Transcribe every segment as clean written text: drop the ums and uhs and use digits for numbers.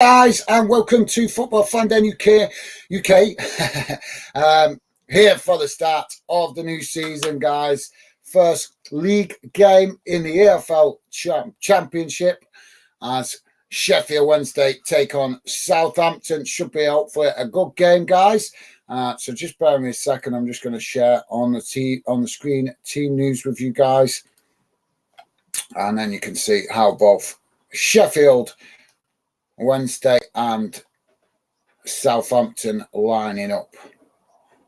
Guys, and welcome to Football Fan Den UK. Here for the start of the new season, guys. First league game in the EFL Championship as Sheffield Wednesday take on Southampton. Should be hopefully a good game, guys. So just bear with me a second. I'm just going to share on the screen team news with you guys, and then you can see how both Sheffield Wednesday and Southampton lining up.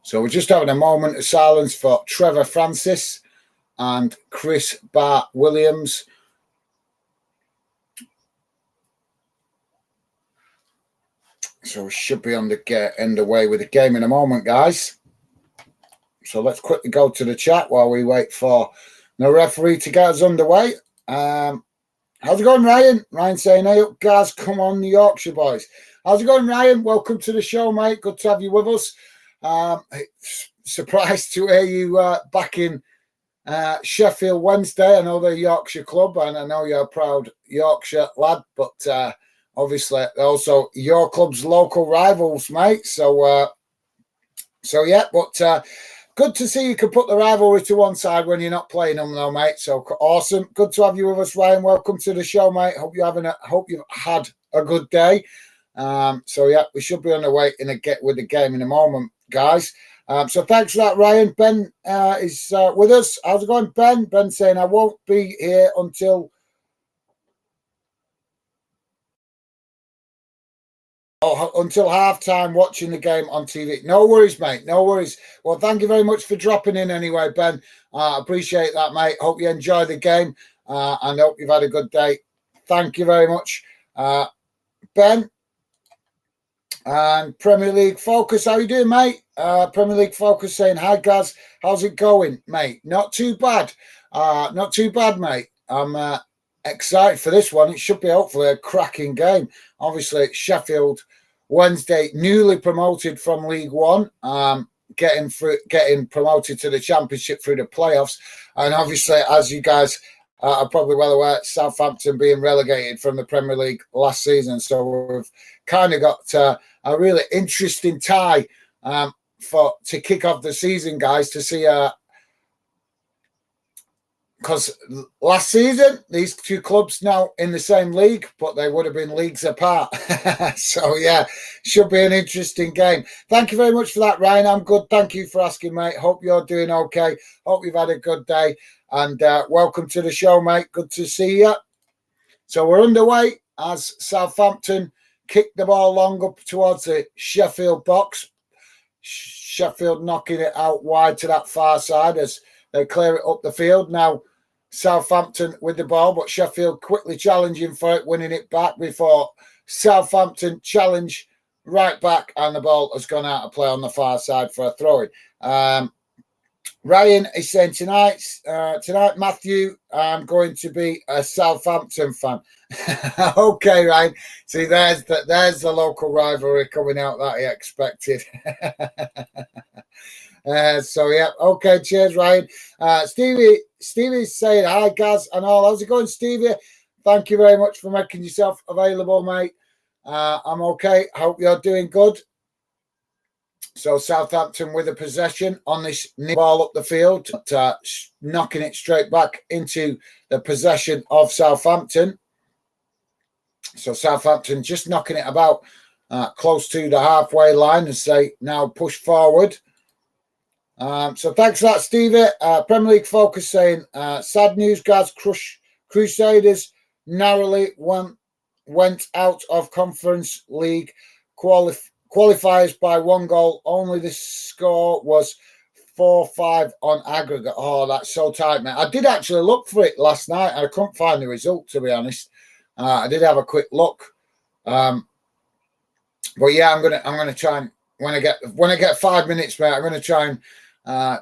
So we're just having a moment of silence for Trevor Francis and Chris Bart Williams. So we should be underway with the game in a moment, guys. So let's quickly go to the chat while we wait for the referee to get us underway. How's it going, Ryan? Ryan saying, hey up, guys, come on, the Yorkshire boys. How's it going, Ryan? Welcome to the show, mate. Good to have you with us. Surprised to hear you back in Sheffield Wednesday. I know they're a Yorkshire club, and I know you're a proud Yorkshire lad, but obviously also your club's local rivals, mate. So yeah, but good to see you can put the rivalry to one side when you're not playing them, though, mate. So awesome. Good to have you with us, Ryan. Welcome to the show, mate. Hope you've had a good day. So yeah, we should be on the way with the game in a moment, guys. So thanks for that, Ryan. Ben is with us. How's it going, Ben? Ben saying I won't be here until half-time watching the game on TV. No worries, mate. No worries. Well, thank you very much for dropping in anyway, Ben. Appreciate that, mate. Hope you enjoy the game and hope you've had a good day. Thank you very much, Ben. And Premier League Focus, how you doing, mate? Premier League Focus saying, hi, guys. How's it going, mate? Not too bad. Not too bad, mate. I'm excited for this one. It should be hopefully a cracking game. Obviously, Sheffield Wednesday, newly promoted from League One, getting promoted to the Championship through the playoffs. And obviously, as you guys are probably well aware, Southampton being relegated from the Premier League last season. So we've kind of got a really interesting tie to kick off the season, guys, to see because last season, these two clubs now in the same league, but they would have been leagues apart. So, yeah, should be an interesting game. Thank you very much for that, Ryan. I'm good. Thank you for asking, mate. Hope you're doing okay. Hope you've had a good day. And welcome to the show, mate. Good to see you. So we're underway as Southampton kick the ball long up towards the Sheffield box. Sheffield knocking it out wide to that far side as they clear it up the field. Now, Southampton with the ball, but Sheffield quickly challenging for it, winning it back before Southampton challenge right back, and the ball has gone out of play on the far side for a throw-in. Ryan is saying tonight, Matthew, I'm going to be a Southampton fan. Okay, Ryan. See, there's the local rivalry coming out that he expected. So yeah, okay, cheers, Ryan. Stevie's saying hi, guys, and all. How's it going, Stevie? Thank you very much for making yourself available, mate. I'm okay. Hope you're doing good. So Southampton with a possession on this ball up the field, but, knocking it straight back into the possession of Southampton. So Southampton just knocking it about close to the halfway line as they now push forward. So thanks for that, Stevie. Premier League Focus saying, sad news, guys. Crusaders narrowly went out of Conference League qualifiers by 1 goal. Only the score was 4-5 on aggregate. Oh, that's so tight, man. I did actually look for it last night, and I couldn't find the result, to be honest. I did have a quick look. But yeah, I'm gonna try and when I get 5 minutes, mate, I'm gonna try and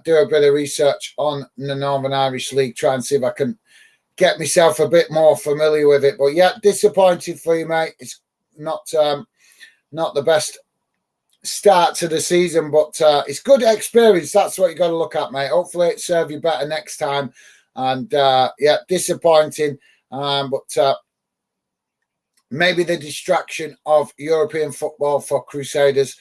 do a bit of research on the Northern Irish League, try and see if I can get myself a bit more familiar with it. But yeah, disappointed for you, mate. It's not the best start to the season, but it's good experience. That's what you got to look at, mate. Hopefully it serve you better next time. And yeah, disappointing. But maybe the distraction of European football for Crusaders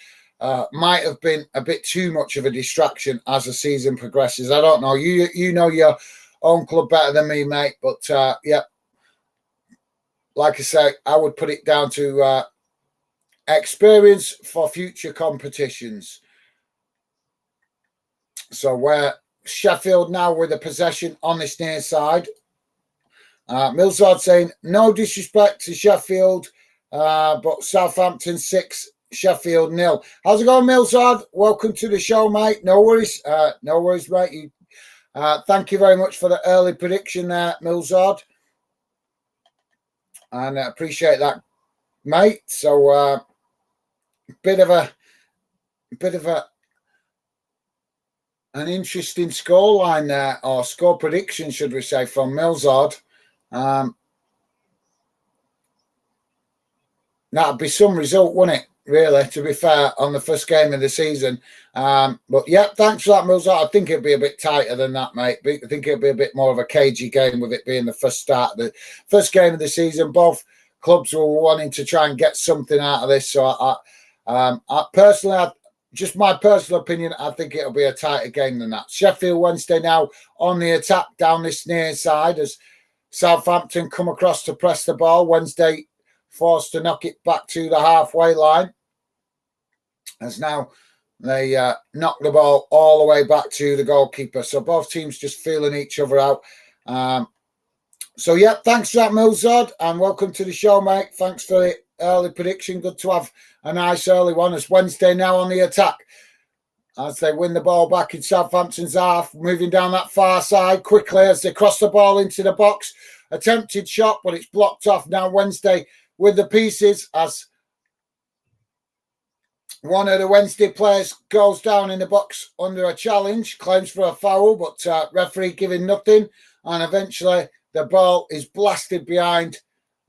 might have been a bit too much of a distraction as the season progresses. I don't know. You know your own club better than me, mate. But yeah, like I say, I would put it down to experience for future competitions. So where Sheffield now with a possession on this near side. Millsard saying, no disrespect to Sheffield, but Southampton 6, Sheffield 0. How's it going, Millsard? Welcome to the show, mate. No worries. No worries, mate. Thank you very much for the early prediction there, Millsard. And I appreciate that, mate. So bit of an interesting scoreline there, or score prediction, should we say, from Millsard. That'd be some result, wouldn't it? Really, to be fair, on the first game of the season. But yeah, thanks for that, Millsard. I think it'd be a bit tighter than that, mate. I think it'd be a bit more of a cagey game with it being the first first game of the season. Both clubs were wanting to try and get something out of this. So I personally, just my personal opinion, I think it'll be a tighter game than that. Sheffield Wednesday now on the attack down this near side as Southampton come across to press the ball. Wednesday forced to knock it back to the halfway line. As now they knock the ball all the way back to the goalkeeper. So both teams just feeling each other out. So yeah, thanks for that, Millsard, and welcome to the show, mate. Thanks for the early prediction. Good to have a nice early one as Wednesday now on the attack. As they win the ball back in Southampton's half, moving down that far side quickly as they cross the ball into the box. Attempted shot, but it's blocked off. Now Wednesday with the pieces as one of the Wednesday players goes down in the box under a challenge, claims for a foul, but referee giving nothing. And eventually the ball is blasted behind,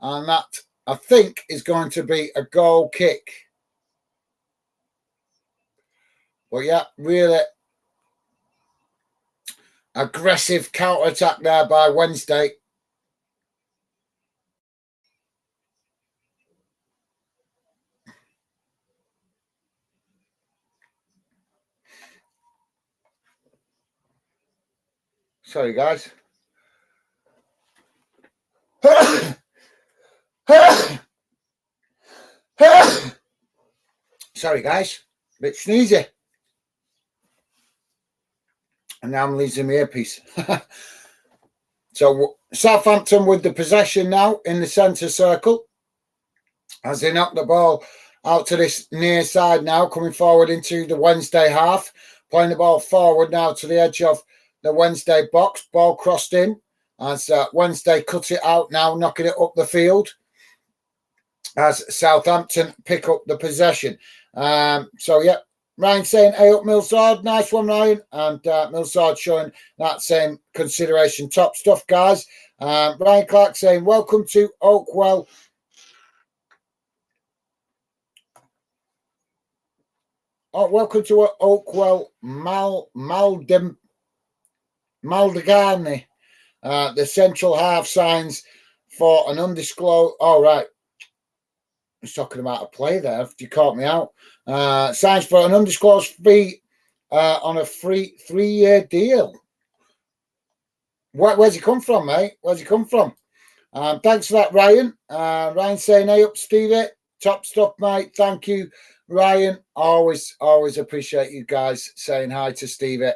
and that, I think, is going to be a goal kick. But yeah, really aggressive counter-attack there by Wednesday. Sorry, guys. Sorry, guys. Bit sneezy. And now I'm losing my earpiece. So Southampton with the possession now in the centre circle as they knock the ball out to this near side now, coming forward into the Wednesday half, playing the ball forward now to the edge of the Wednesday box. Ball crossed in as Wednesday cuts it out now, knocking it up the field as Southampton pick up the possession. So yeah, Ryan saying, hey up Millsard, nice one, Ryan. And Millsard showing that same consideration. Top stuff, guys. Brian Clark saying, welcome to Oakwell. Oh, welcome to Oakwell Maldegani. The central half signs for an undisclosed. Oh, right. I was talking about a play there. You caught me out. Signs for an undisclosed fee on a free 3-year deal. Where's he come from, mate? Where's he come from? Thanks for that, Ryan. Ryan saying, hey up, Stevie. Top stuff, mate. Thank you, Ryan. Always appreciate you guys saying hi to Stevie.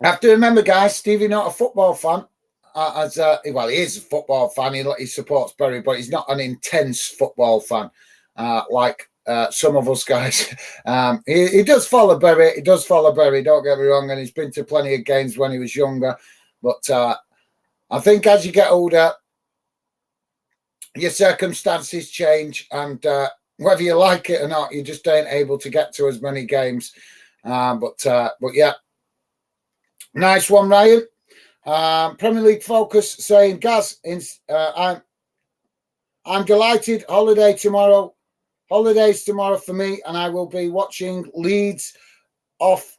I have to remember, guys, Stevie not a football fan. Well, he is a football fan. He supports Bury, but he's not an intense football fan like some of us guys. He does follow Bury. He does follow Bury. Don't get me wrong, and he's been to plenty of games when he was younger. But I think as you get older, your circumstances change, and whether you like it or not, you just ain't able to get to as many games. But yeah, nice one, Ryan. Premier League Focus saying, Gaz, I'm delighted. Holidays tomorrow for me, and I will be watching Leeds off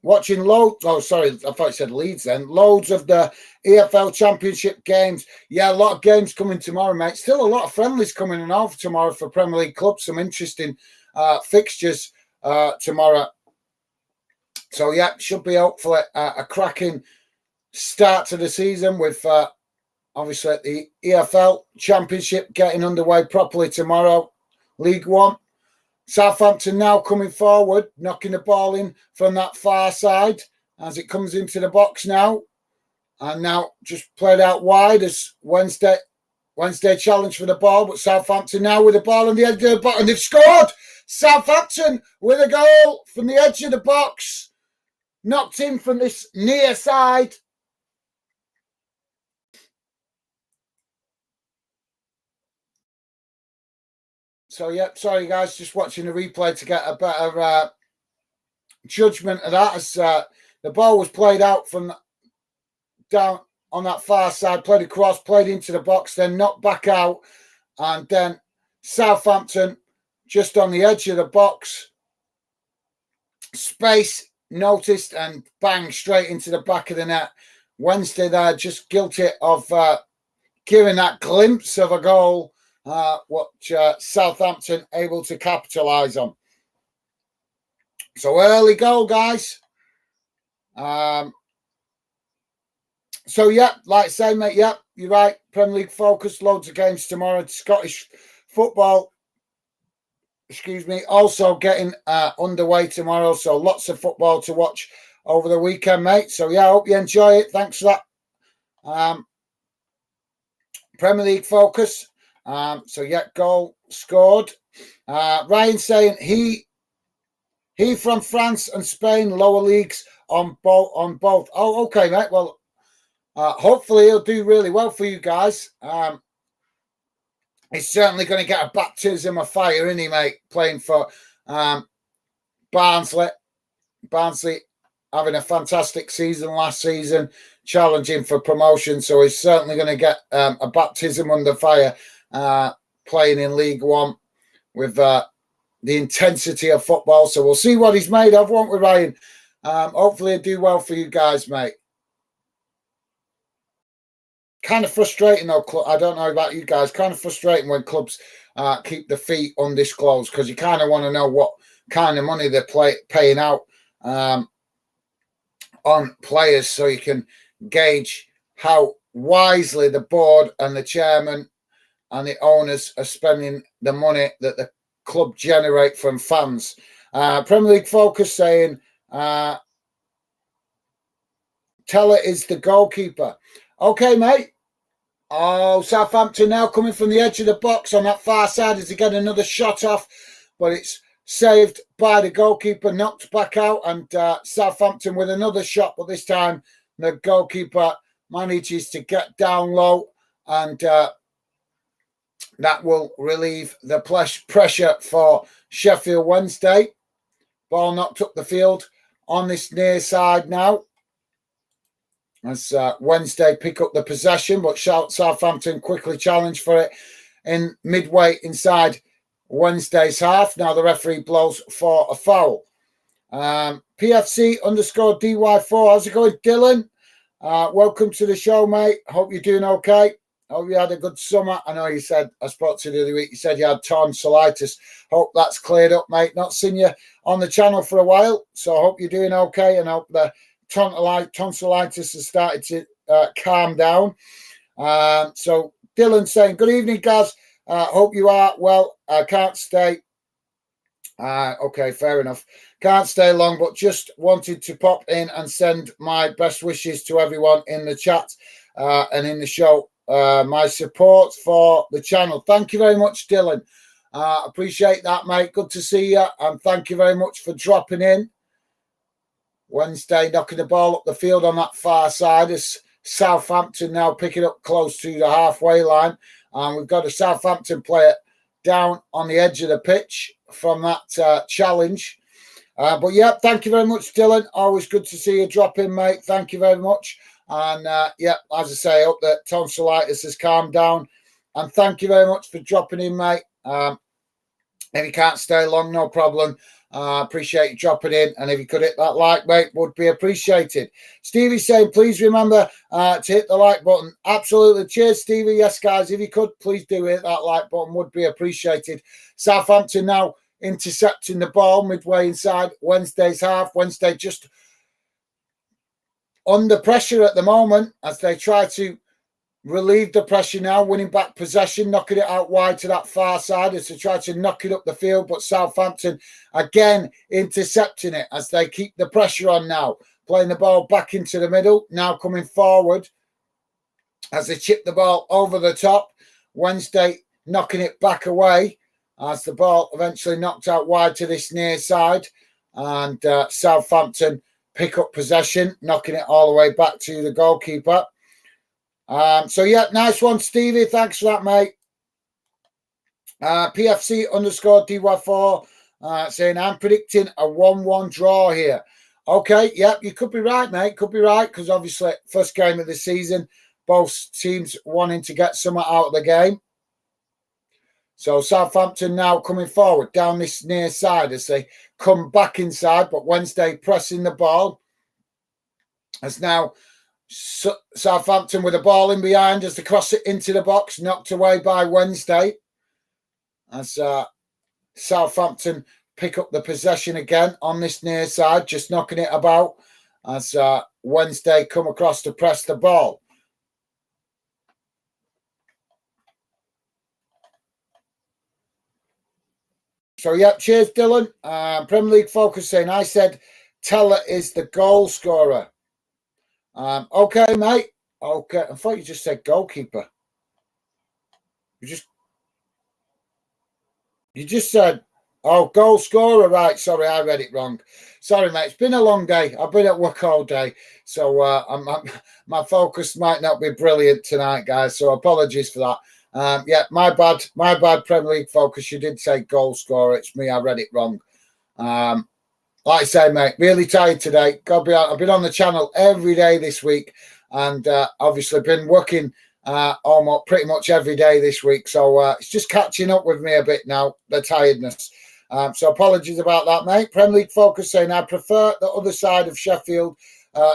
watching loads. Oh, sorry, I thought you said Leeds then. Loads of the EFL Championship games. Yeah, a lot of games coming tomorrow, mate. Still a lot of friendlies coming in off tomorrow for Premier League clubs. Some interesting fixtures tomorrow. So, yeah, should be hopefully a cracking start to the season with obviously the EFL Championship getting underway properly tomorrow. League One. Southampton now coming forward, knocking the ball in from that far side as it comes into the box now. And now just played out wide as Wednesday challenge for the ball, but Southampton now with the ball on the edge of the box, and they've scored! Southampton with a goal from the edge of the box. Knocked in from this near side. So, yeah, sorry, guys, just watching the replay to get a better judgment of that as the ball was played out from down on that far side, played across, played into the box, then knocked back out, and then Southampton just on the edge of the box. Space noticed and bang straight into the back of the net. Wednesday there just guilty of giving that glimpse of a goal, which Southampton able to capitalise on. So early goal, guys. So, yeah, like I say, mate, yeah, you're right. Premier League focus, loads of games tomorrow. Scottish football, also getting underway tomorrow. So lots of football to watch over the weekend, mate. So, yeah, I hope you enjoy it. Thanks for that. Premier League focus. So, yeah, goal scored. Ryan saying he from France and Spain, lower leagues on both. Oh, okay, mate. Well, hopefully he'll do really well for you guys. He's certainly going to get a baptism of fire, isn't he, mate? Playing for Barnsley. Barnsley having a fantastic season last season, challenging for promotion. So he's certainly going to get a baptism under fire playing in League One with the intensity of football. So we'll see what he's made of, won't we, Ryan? Hopefully he'll do well for you guys, mate. Kind of frustrating, though. I don't know about you guys. Kind of frustrating when clubs keep the fee undisclosed because you kind of want to know what kind of money they're paying out on players so you can gauge how wisely the board and the chairman and the owners are spending the money that the club generate from fans. Premier League Focus saying Teller is the goalkeeper. Okay, mate. Oh, Southampton now coming from the edge of the box on that far side as they get another shot off, but it's saved by the goalkeeper, knocked back out, and Southampton with another shot, but this time the goalkeeper manages to get down low, and that will relieve the pressure for Sheffield Wednesday. Ball knocked up the field on this near side now. As Wednesday pick up the possession, but Southampton quickly challenge for it in midway inside Wednesday's half. Now the referee blows for a foul. PFC_DY4. How's it going, Dylan? Welcome to the show, mate. Hope you're doing okay. Hope you had a good summer. I know you said, I spoke to you the other week, you said you had tonsillitis. Hope that's cleared up, mate. Not seen you on the channel for a while, so I hope you're doing okay and hope the tonsillitis has started to calm down. So Dylan saying, good evening, guys. Hope you are well. I can't stay. Okay, fair enough. Can't stay long, but just wanted to pop in and send my best wishes to everyone in the chat and in the show. My support for the channel. Thank you very much, Dylan. Appreciate that, mate. Good to see you. And thank you very much for dropping in. Wednesday knocking the ball up the field on that far side as Southampton now picking up close to the halfway line. And we've got a Southampton player down on the edge of the pitch from that challenge. But yeah, thank you very much, Dylan. Always good to see you drop in, mate. Thank you very much. And yeah, as I say, I hope that tonsillitis has calmed down. And thank you very much for dropping in, mate. If you can't stay long, no problem. Appreciate you dropping in. And if you could hit that like, mate, would be appreciated. Stevie's saying, please remember to hit the like button. Absolutely. Cheers, Stevie. Yes, guys, if you could, please do hit that like button. Would be appreciated. Southampton now intercepting the ball midway inside Wednesday's half. Wednesday just under pressure at the moment as they try to relieve the pressure now, winning back possession, knocking it out wide to that far side as they try to knock it up the field. But Southampton again intercepting it as they keep the pressure on now, playing the ball back into the middle, now coming forward as they chip the ball over the top. Wednesday knocking it back away as the ball eventually knocked out wide to this near side, and Southampton pick up possession, knocking it all the way back to the goalkeeper. So, yeah, nice one, Stevie. Thanks for that, mate. PFC_DY4 saying, I'm predicting a 1-1 draw here. Okay, yep, you could be right, mate. Could be right, because obviously, first game of the season, both teams wanting to get something out of the game. So, Southampton now coming forward down this near side as they come back inside, but Wednesday pressing the ball. As now Southampton with the ball in behind as they cross it into the box, knocked away by Wednesday. As Southampton pick up the possession again on this near side, just knocking it about as Wednesday come across to press the ball. So, yeah, cheers, Dylan. Premier League Focus saying, I said Teller is the goal scorer. Okay, mate. Okay, I thought you just said goalkeeper. You just said, oh, goal scorer, right? Sorry, I read it wrong. Sorry, mate. It's been a long day. I've been at work all day, so my focus might not be brilliant tonight, guys. So apologies for that. Yeah, my bad. Premier League Focus. You did say goal scorer. It's me. I read it wrong. Like I say, mate, really tired today. I've been on the channel every day this week, and obviously been working almost pretty much every day this week. So it's just catching up with me a bit now, the tiredness. So apologies about that, mate. Premier League Focus saying I prefer the other side of Sheffield,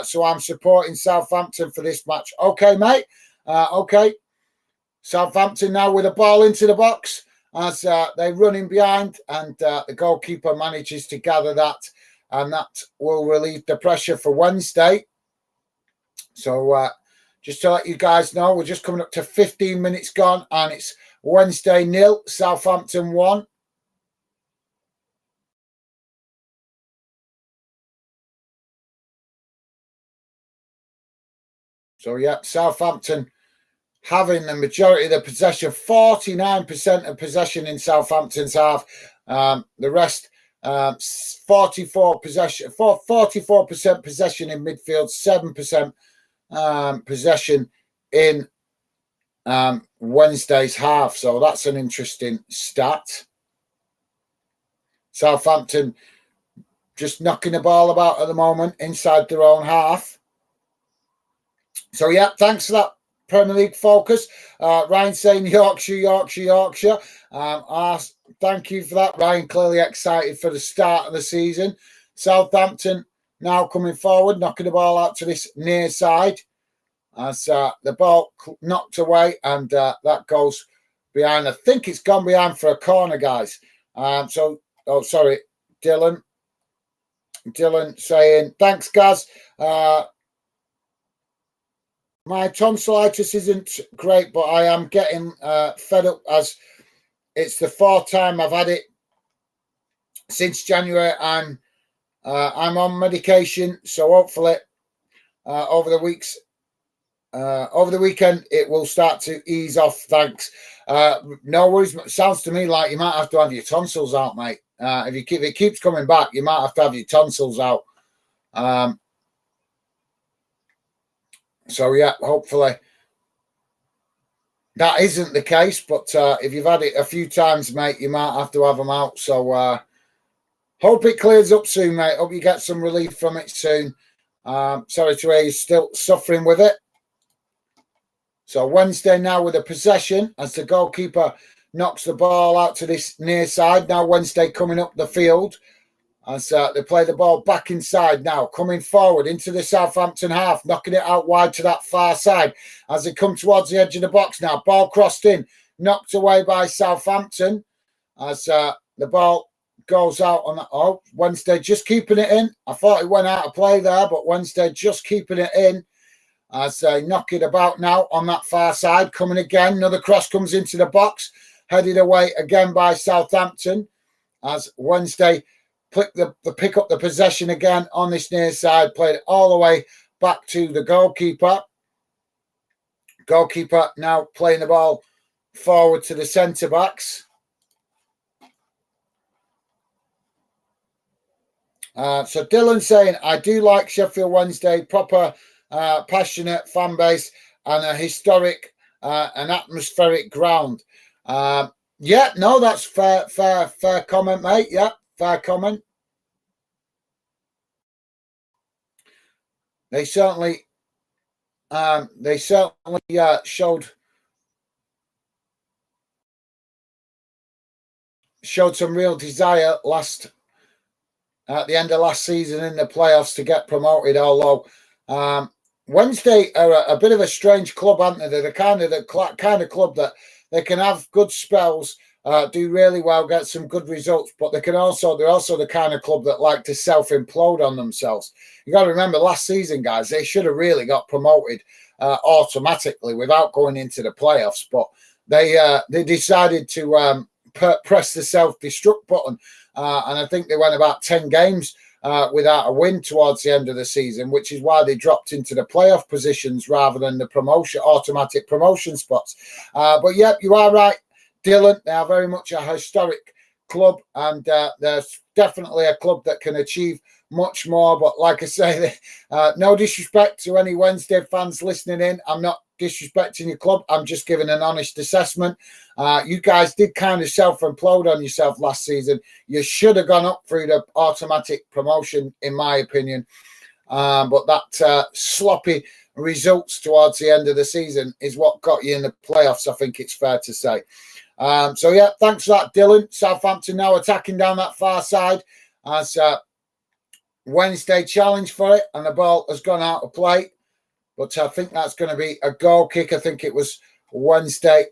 so I'm supporting Southampton for this match. Okay, mate. Okay. Southampton now with a ball into the box as they run in behind, and the goalkeeper manages to gather that, and that will relieve the pressure for Wednesday. So just to let you guys know, we're just coming up to 15 minutes gone, and it's Wednesday 0, Southampton 1. So, yeah, Southampton having the majority of the possession, 49% of possession in Southampton's half. The rest, 44% possession in midfield, 7% possession in Wednesday's half. So that's an interesting stat. Southampton just knocking the ball about at the moment inside their own half. So, yeah, thanks for that, Premier League Focus. Ryan saying Yorkshire. Thank you for that, Ryan. Clearly excited for the start of the season. Southampton now coming forward, knocking the ball out to this near side as the ball knocked away, and that goes behind. I think it's gone behind for a corner, guys. Sorry, Dylan. Dylan saying, thanks, Gaz. My tonsillitis isn't great, but I am getting fed up as it's the 4th time I've had it since January. I'm on medication, so hopefully over the weekend it will start to ease off. Thanks. No worries. Sounds to me like you might have to have your tonsils out, mate. If it keeps coming back, you might have to have your tonsils out. So, yeah, hopefully that isn't the case. But if you've had it a few times, mate, you might have to have them out. So, hope it clears up soon, mate. Hope you get some relief from it soon. Sorry to hear you're still suffering with it. So, Wednesday now with a possession as the goalkeeper knocks the ball out to this near side. Now, Wednesday coming up the field As they play the ball back inside now, coming forward into the Southampton half, knocking it out wide to that far side as they come towards the edge of the box now. Ball crossed in, knocked away by Southampton as the ball goes out on that. Oh, Wednesday just keeping it in. I thought it went out of play there, but Wednesday just keeping it in as they knock it about now on that far side. Coming again, another cross comes into the box, headed away again by Southampton as Wednesday pick up the possession again on this near side, played it all the way back to the goalkeeper. Goalkeeper now playing the ball forward to the centre backs. So Dylan saying, I do like Sheffield Wednesday, proper passionate fan base and a historic and atmospheric ground. Yeah, no, that's fair comment, mate. Yeah, fair comment. They certainly showed some real desire at the end of last season in the playoffs to get promoted. Although Wednesday are a bit of a strange club, aren't they? They're the kind of club that they can have good spells, do really well, get some good results, but they're also the kind of club that like to self-implode on themselves. You got to remember, last season, guys, they should have really got promoted automatically without going into the playoffs, but they decided to press the self-destruct button, and I think they went about 10 games without a win towards the end of the season, which is why they dropped into the playoff positions rather than the automatic promotion spots. But yeah, you are right, Dylan. They are very much a historic club, and there's definitely a club that can achieve much more. But like I say, no disrespect to any Wednesday fans listening in. I'm not disrespecting your club. I'm just giving an honest assessment. You guys did kind of self-implode on yourself last season. You should have gone up through the automatic promotion, in my opinion. But that sloppy results towards the end of the season is what got you in the playoffs, I think it's fair to say. So, yeah, thanks for that, Dylan. Southampton now attacking down that far side as Wednesday challenge for it, and the ball has gone out of play. But I think that's going to be a goal kick. I think it was Wednesday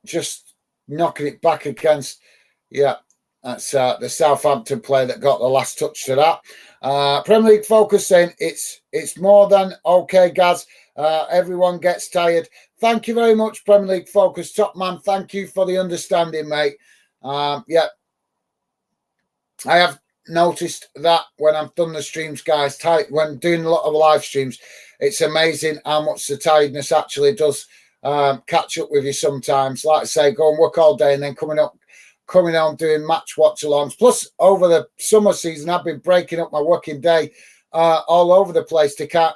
just knocking it back against, yeah, that's the Southampton player that got the last touch to that. Premier League Focus saying it's more than okay, Gaz. Everyone gets tired. Thank you very much, Premier League Focus. Top man, thank you for the understanding, mate. Yeah, I have noticed that when I've done the streams, guys, when doing a lot of live streams, it's amazing how much the tiredness actually does catch up with you sometimes. Like I say, go and work all day and then coming home doing match watch-alongs. Plus, over the summer season, I've been breaking up my working day all over the place to try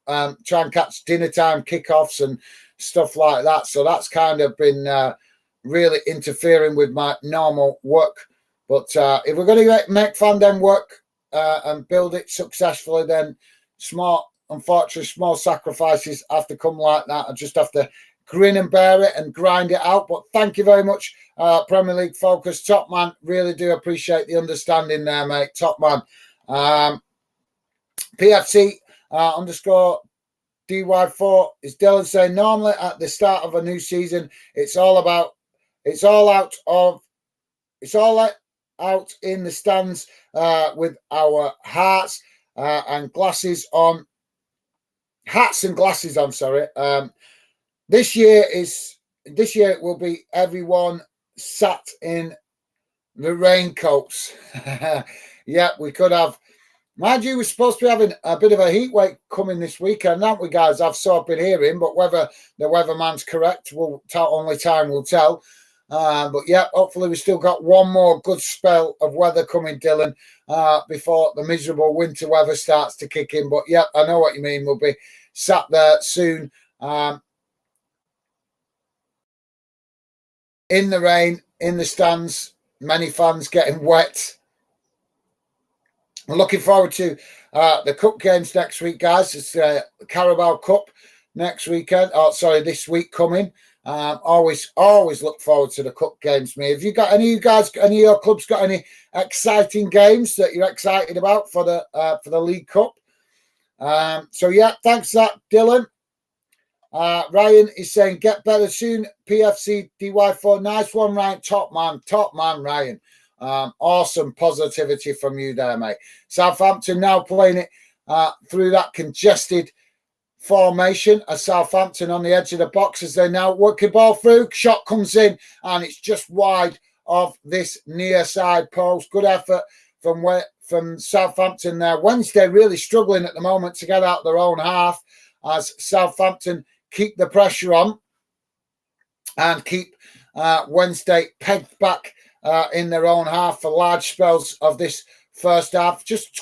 and catch dinner time kickoffs and stuff like that. So that's kind of been really interfering with my normal work. But if we're going to make Fandom work and build it successfully, then unfortunately, small sacrifices have to come like that. I just have to grin and bear it and grind it out. But thank you very much, Premier League Focus. Top man, really do appreciate the understanding there, mate. Top man. PFC _ DY4 is Dylan saying, normally at the start of a new season, it's all out in the stands with our hats and glasses on. Hats and glasses on, sorry. This year it will be everyone sat in the raincoats. Yeah, we could have. Mind you, we're supposed to be having a bit of a heat wave coming this weekend, aren't we, guys? I've sort of been hearing, but whether the weatherman's correct, only time will tell. But yeah, hopefully we still got one more good spell of weather coming, Dylan, before the miserable winter weather starts to kick in. But yeah, I know what you mean. We'll be sat there soon in the rain, in the stands, many fans getting wet. I'm looking forward to the cup games next week, guys. It's the Carabao Cup next weekend. Oh, sorry, this week coming. Always look forward to the cup games, mate. Have you got any of your clubs got any exciting games that you're excited about for the League Cup? So yeah, thanks for that, Dylan. Ryan is saying, get better soon, PFC DY4. Nice one, Ryan. Top man, Ryan. Awesome positivity from you there, mate. Southampton now playing it through that congested formation as Southampton on the edge of the box as they now work the ball through. Shot comes in and it's just wide of this near side post. Good effort from Southampton there. Wednesday really struggling at the moment to get out their own half as Southampton keep the pressure on and keep Wednesday pegged back in their own half for large spells of this first half. Just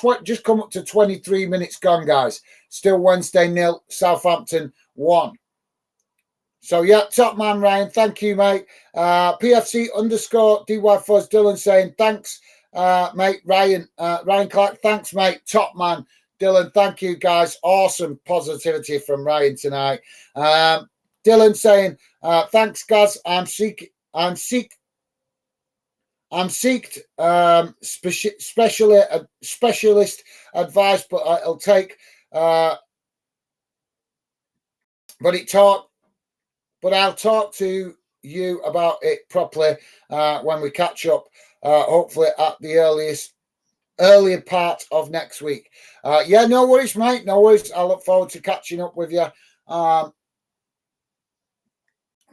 come up to 23 minutes gone, guys. Still Wednesday 0, Southampton 1. So yeah, top man, Ryan. Thank you, mate. PFC _ DY4's Dylan saying, thanks, mate. Ryan Clark, thanks, mate. Top man, Dylan. Thank you, guys. Awesome positivity from Ryan tonight. Dylan saying, thanks, guys. I'm seeked specialist advice, but I'll take. But I'll talk to you about it properly when we catch up. Hopefully at the earlier part of next week. Yeah, no worries, mate. No worries. I look forward to catching up with you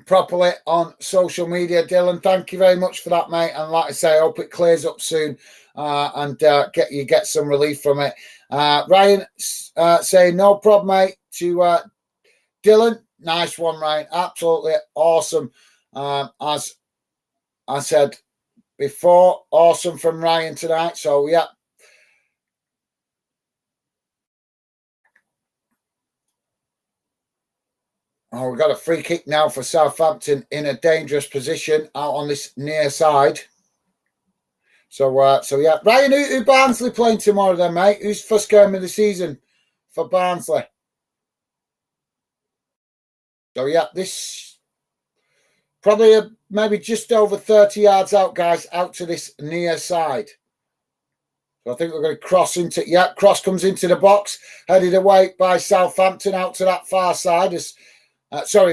properly on social media. Dylan, thank you very much for that, mate. And like I say, I hope it clears up soon and get some relief from it. Ryan saying no problem, mate. To Dylan, nice one, Ryan. Absolutely awesome. As I said before, awesome from Ryan tonight. So yeah. Oh, we've got a free kick now for Southampton in a dangerous position out on this near side. So yeah. Ryan, who Barnsley playing tomorrow then, mate? Who's first game of the season for Barnsley? So yeah, this probably maybe just over 30 yards out, guys, out to this near side. So I think we're going to cross comes into the box, headed away by Southampton out to that far side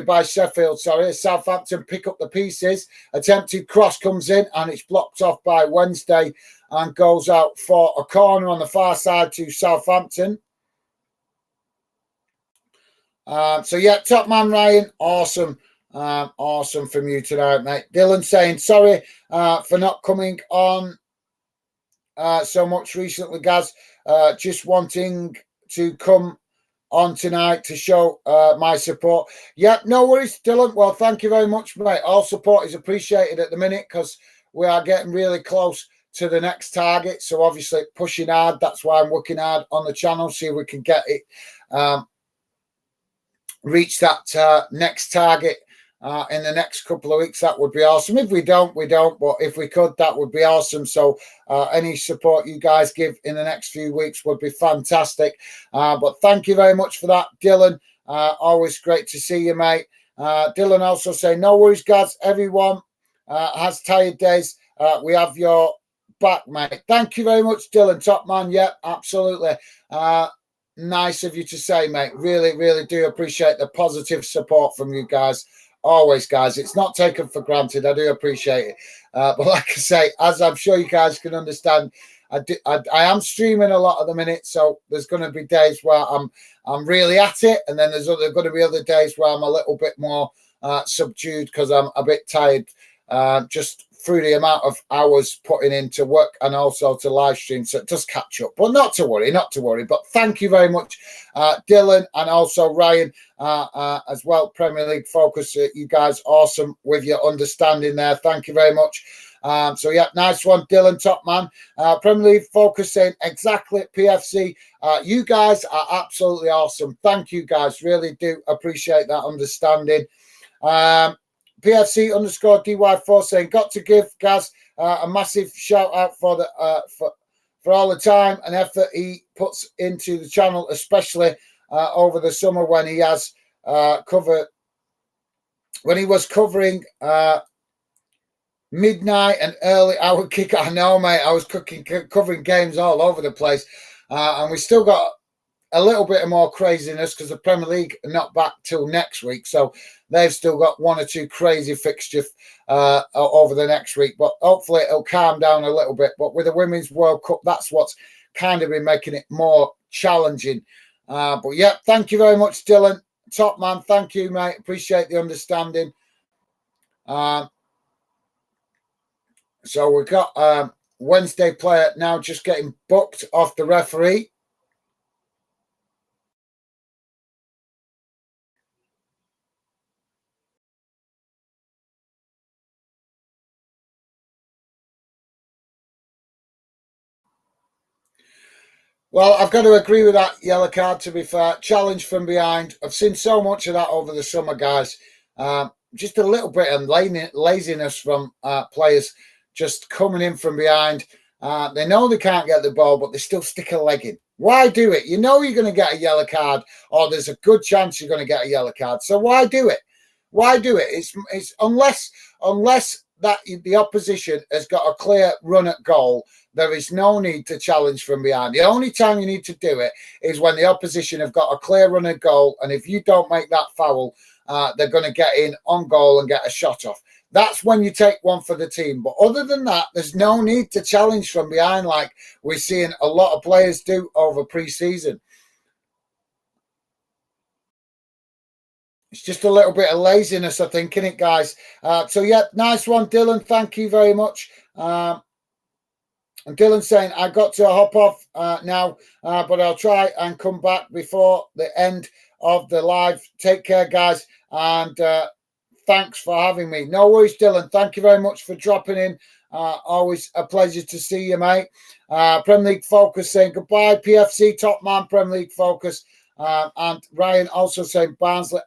by Sheffield, as Southampton pick up the pieces. Attempted cross comes in and it's blocked off by Wednesday and goes out for a corner on the far side to Southampton. So yeah, top man, Ryan. Awesome from you tonight, mate. Dylan saying, sorry for not coming on so much recently, guys. Just wanting to come on tonight to show my support. Yeah, no worries, Dylan. Well, thank you very much, mate. All support is appreciated at the minute because we are getting really close to the next target. So obviously pushing hard. That's why I'm working hard on the channel, see if we can get it reach that next target in the next couple of weeks. That would be awesome. If we don't, we don't. But if we could, that would be awesome. So any support you guys give in the next few weeks would be fantastic. But thank you very much for that, Dylan. Always great to see you, mate. Dylan also saying, no worries, guys. Everyone has tired days. We have your back, mate. Thank you very much, Dylan. Top man. Yeah, absolutely. Nice of you to say, mate. Really, really do appreciate the positive support from you guys. Always, guys. It's not taken for granted. I do appreciate it. But like I say, as I'm sure you guys can understand, I am streaming a lot at the minute, so there's going to be days where I'm really at it, and then there's going to be other days where I'm a little bit more subdued because I'm a bit tired, just through the amount of hours putting into work and also to live stream. So it does catch up, but not to worry. But thank you very much, Dylan, and also Ryan as well. Premier League Focus, you guys awesome with your understanding there. Thank you very much. So yeah, nice one, Dylan, top man. Premier League Focus saying exactly, PFC. You guys are absolutely awesome. Thank you, guys. Really do appreciate that understanding. PFC _ DY4 saying, got to give Gaz a massive shout out for all the time and effort he puts into the channel, especially over the summer when he has covered when he was covering midnight and early hour kick. I know, mate. I was covering games all over the place, and we still got a little bit of more craziness because the Premier League are not back till next week, so they've still got one or two crazy fixtures over the next week. But hopefully it'll calm down a little bit. But with the Women's World Cup, that's what's kind of been making it more challenging. But yeah, thank you very much, Dylan. Top man, thank you, mate. Appreciate the understanding. So we've got Wednesday player now just getting booked off the referee. Well, I've got to agree with that yellow card, to be fair. Challenge from behind. I've seen so much of that over the summer, guys. Just a little bit of laziness from players just coming in from behind. They know they can't get the ball, but they still stick a leg in. Why do it? You know you're going to get a yellow card, or there's a good chance you're going to get a yellow card. So why do it? Why do it? It's unless that the opposition has got a clear run at goal, there is no need to challenge from behind. The only time you need to do it is when the opposition have got a clear run at goal, and if you don't make that foul, they're going to get in on goal and get a shot off. That's when you take one for the team. But other than that, there's no need to challenge from behind like we're seeing a lot of players do over pre-season. It's just a little bit of laziness, I think, isn't it, guys? So, yeah, nice one, Dylan. Thank you very much. And Dylan saying, I got to hop off now, but I'll try and come back before the end of the live. Take care, guys, and thanks for having me. No worries, Dylan. Thank you very much for dropping in. Always a pleasure to see you, mate. Premier League Focus saying goodbye. PFC, top man, Premier League Focus. And Ryan also saying Barnsley.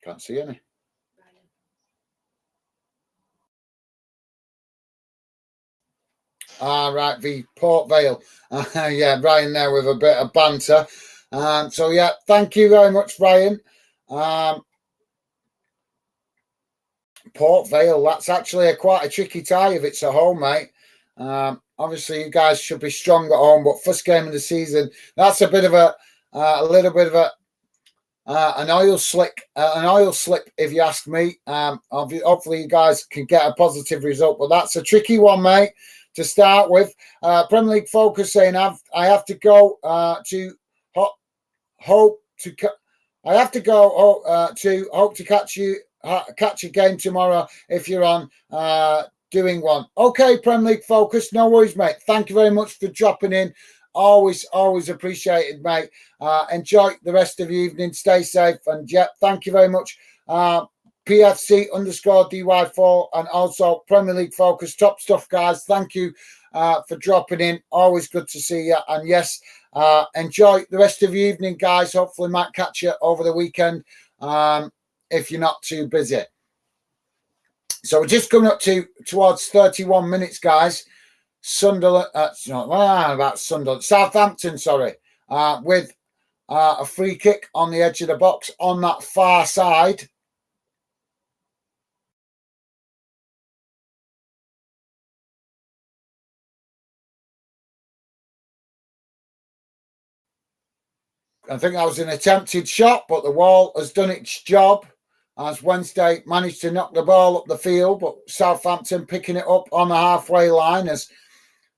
Can't see any. Right, the Port Vale. Yeah, Ryan there with a bit of banter. So, yeah, thank you very much, Ryan. Port Vale, that's actually quite a tricky tie if it's at home, mate. Obviously, you guys should be strong at home, but first game of the season, that's a bit of a little bit of an oil slip, if you ask me. Hopefully, you guys can get a positive result, but that's a tricky one, mate, to start with. Premier League Focus saying I have to go to hope to catch a game tomorrow if you're on doing one. Okay, Premier League Focus, no worries, mate. Thank you very much for dropping in. Always appreciated, mate. Enjoy the rest of the evening. Stay safe. And yeah, thank you very much. PFC_DY4 and also Premier League Focus. Top stuff, guys. Thank you for dropping in. Always good to see you. And yes, enjoy the rest of the evening, guys. Hopefully might catch you over the weekend if you're not too busy. So we're just coming up towards 31 minutes, guys. Southampton, sorry, with a free kick on the edge of the box on that far side. I think that was an attempted shot, but the wall has done its job as Wednesday managed to knock the ball up the field, but Southampton picking it up on the halfway line as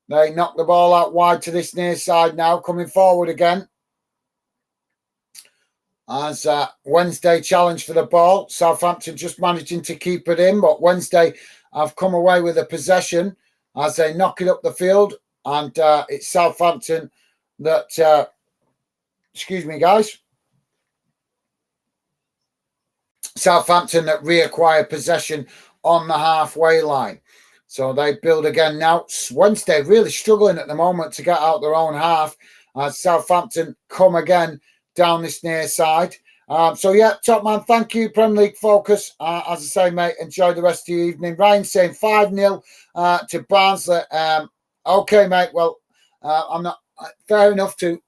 they knock the ball out wide to this near side now, coming forward again. As Wednesday challenge for the ball. Southampton just managing to keep it in, but Wednesday have come away with a possession as they knock it up the field. And it's Southampton that, excuse me, guys. Southampton that reacquire possession on the halfway line. So they build again now. Wednesday really struggling at the moment to get out their own half. Southampton come again down this near side. So, yeah, top man, thank you. Premier League Focus. As I say, mate, enjoy the rest of the evening. Ryan saying 5-0 to Barnsley. Okay, mate, well, I'm not fair enough to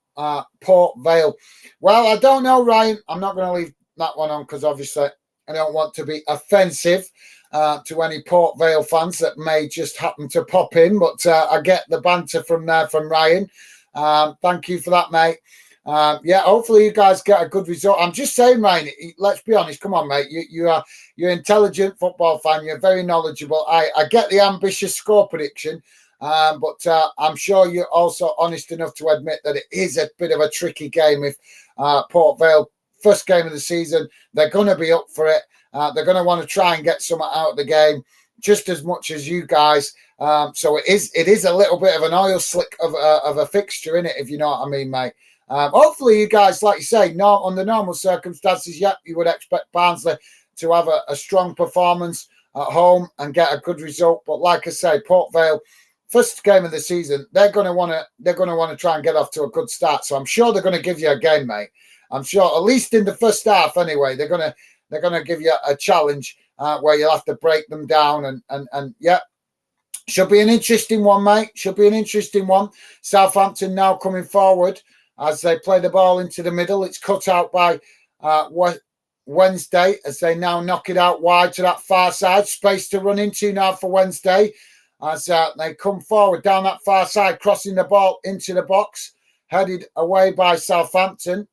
Port Vale. Well, I don't know, Ryan. I'm not going to leave that one on because obviously I don't want to be offensive to any Port Vale fans that may just happen to pop in. But I get the banter from there from Ryan. Thank you for that, mate. Yeah, hopefully you guys get a good result. I'm just saying, Ryan, let's be honest. Come on, mate. You're an intelligent football fan. You're very knowledgeable. I get the ambitious score prediction, but I'm sure you're also honest enough to admit that it is a bit of a tricky game. If Port Vale, first game of the season, they're going to be up for it. They're going to want to try and get something out of the game just as much as you guys. So it is a little bit of an oil slick of a fixture, in it, if you know what I mean, mate. Hopefully you guys, like you say, under normal circumstances, you would expect Barnsley to have a strong performance at home and get a good result. But like I say, Port Vale, first game of the season, they're going to want to try and get off to a good start. So I'm sure they're going to give you a game, mate. I'm sure, at least in the first half, anyway, they're going to give you a challenge where you'll have to break them down and yeah. Should be an interesting one, mate. Should be an interesting one. Southampton now coming forward as they play the ball into the middle. It's cut out by Wednesday as they now knock it out wide to that far side. Space to run into now for Wednesday as they come forward down that far side, crossing the ball into the box, headed away by Southampton.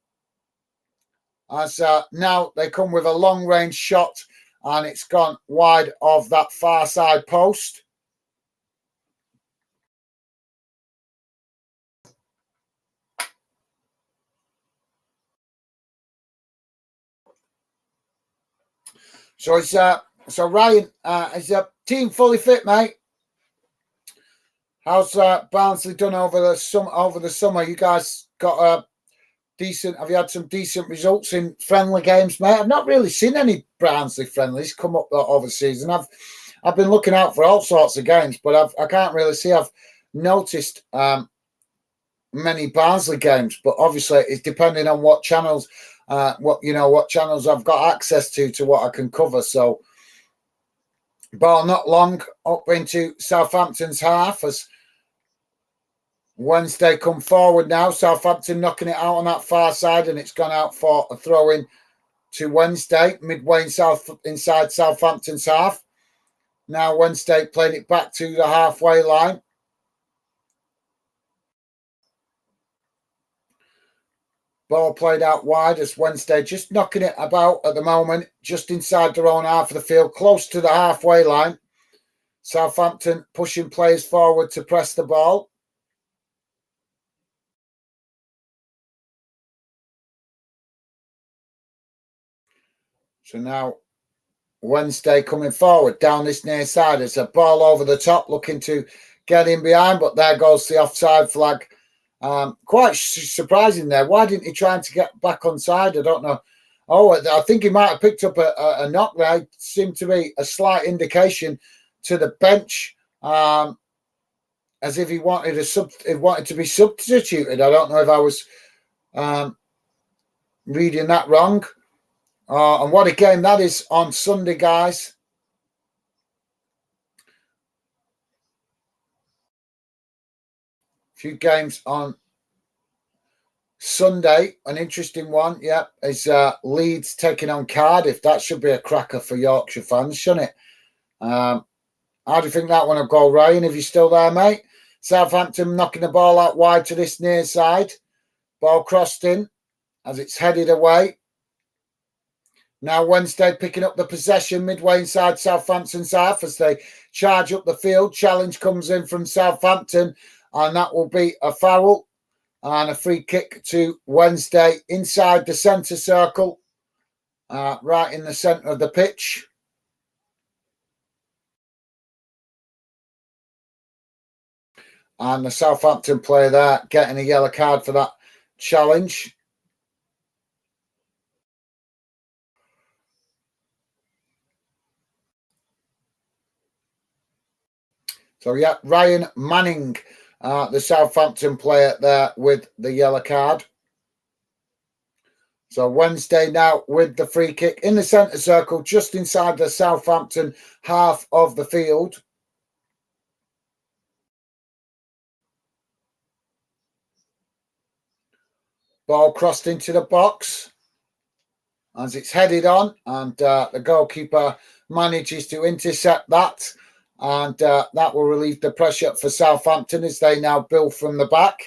As now they come with a long-range shot and it's gone wide of that far side post. So Ryan, is the team fully fit, mate? How's Barnsley done over the summer? You guys got a decent? Have you had some decent results in friendly games, mate? I've not really seen any Barnsley friendlies come up over the season. I've been looking out for all sorts of games, but I can't really see. I've noticed many Barnsley games, but obviously it's depending on what channels. What channels I've got access to what I can cover. So ball not long up into Southampton's half as Wednesday come forward now. Southampton knocking it out on that far side and it's gone out for a throw in to Wednesday midway inside Southampton's half. Now Wednesday playing it back to the halfway line. Ball played out wide as Wednesday just knocking it about at the moment, just inside their own half of the field, close to the halfway line. Southampton pushing players forward to press the ball. So now Wednesday coming forward down this near side. It's a ball over the top looking to get in behind, but there goes the offside flag. Quite surprising there. Why didn't he try to get back on side? I don't know. Oh, I think he might have picked up a knock there. It seemed to be a slight indication to the bench, as if he wanted to be substituted. I don't know if I was reading that wrong. And what a game that is on Sunday, guys. Few games on Sunday. An interesting one, yeah, is Leeds taking on Cardiff. That should be a cracker for Yorkshire fans, shouldn't it? How do you think that one will go, Ryan, if you're still there, mate? Southampton knocking the ball out wide to this near side. Ball crossed in as it's headed away. Now Wednesday picking up the possession midway inside Southampton's half as they charge up the field. Challenge comes in from Southampton. And that will be a foul and a free kick to Wednesday inside the centre circle, right in the centre of the pitch. And the Southampton player there getting a yellow card for that challenge. So, yeah, Ryan Manning, the Southampton player there with the yellow card. So Wednesday now with the free kick in the centre circle, just inside the Southampton half of the field. Ball crossed into the box as it's headed on, and the goalkeeper manages to intercept that, and that will relieve the pressure for Southampton as they now build from the back.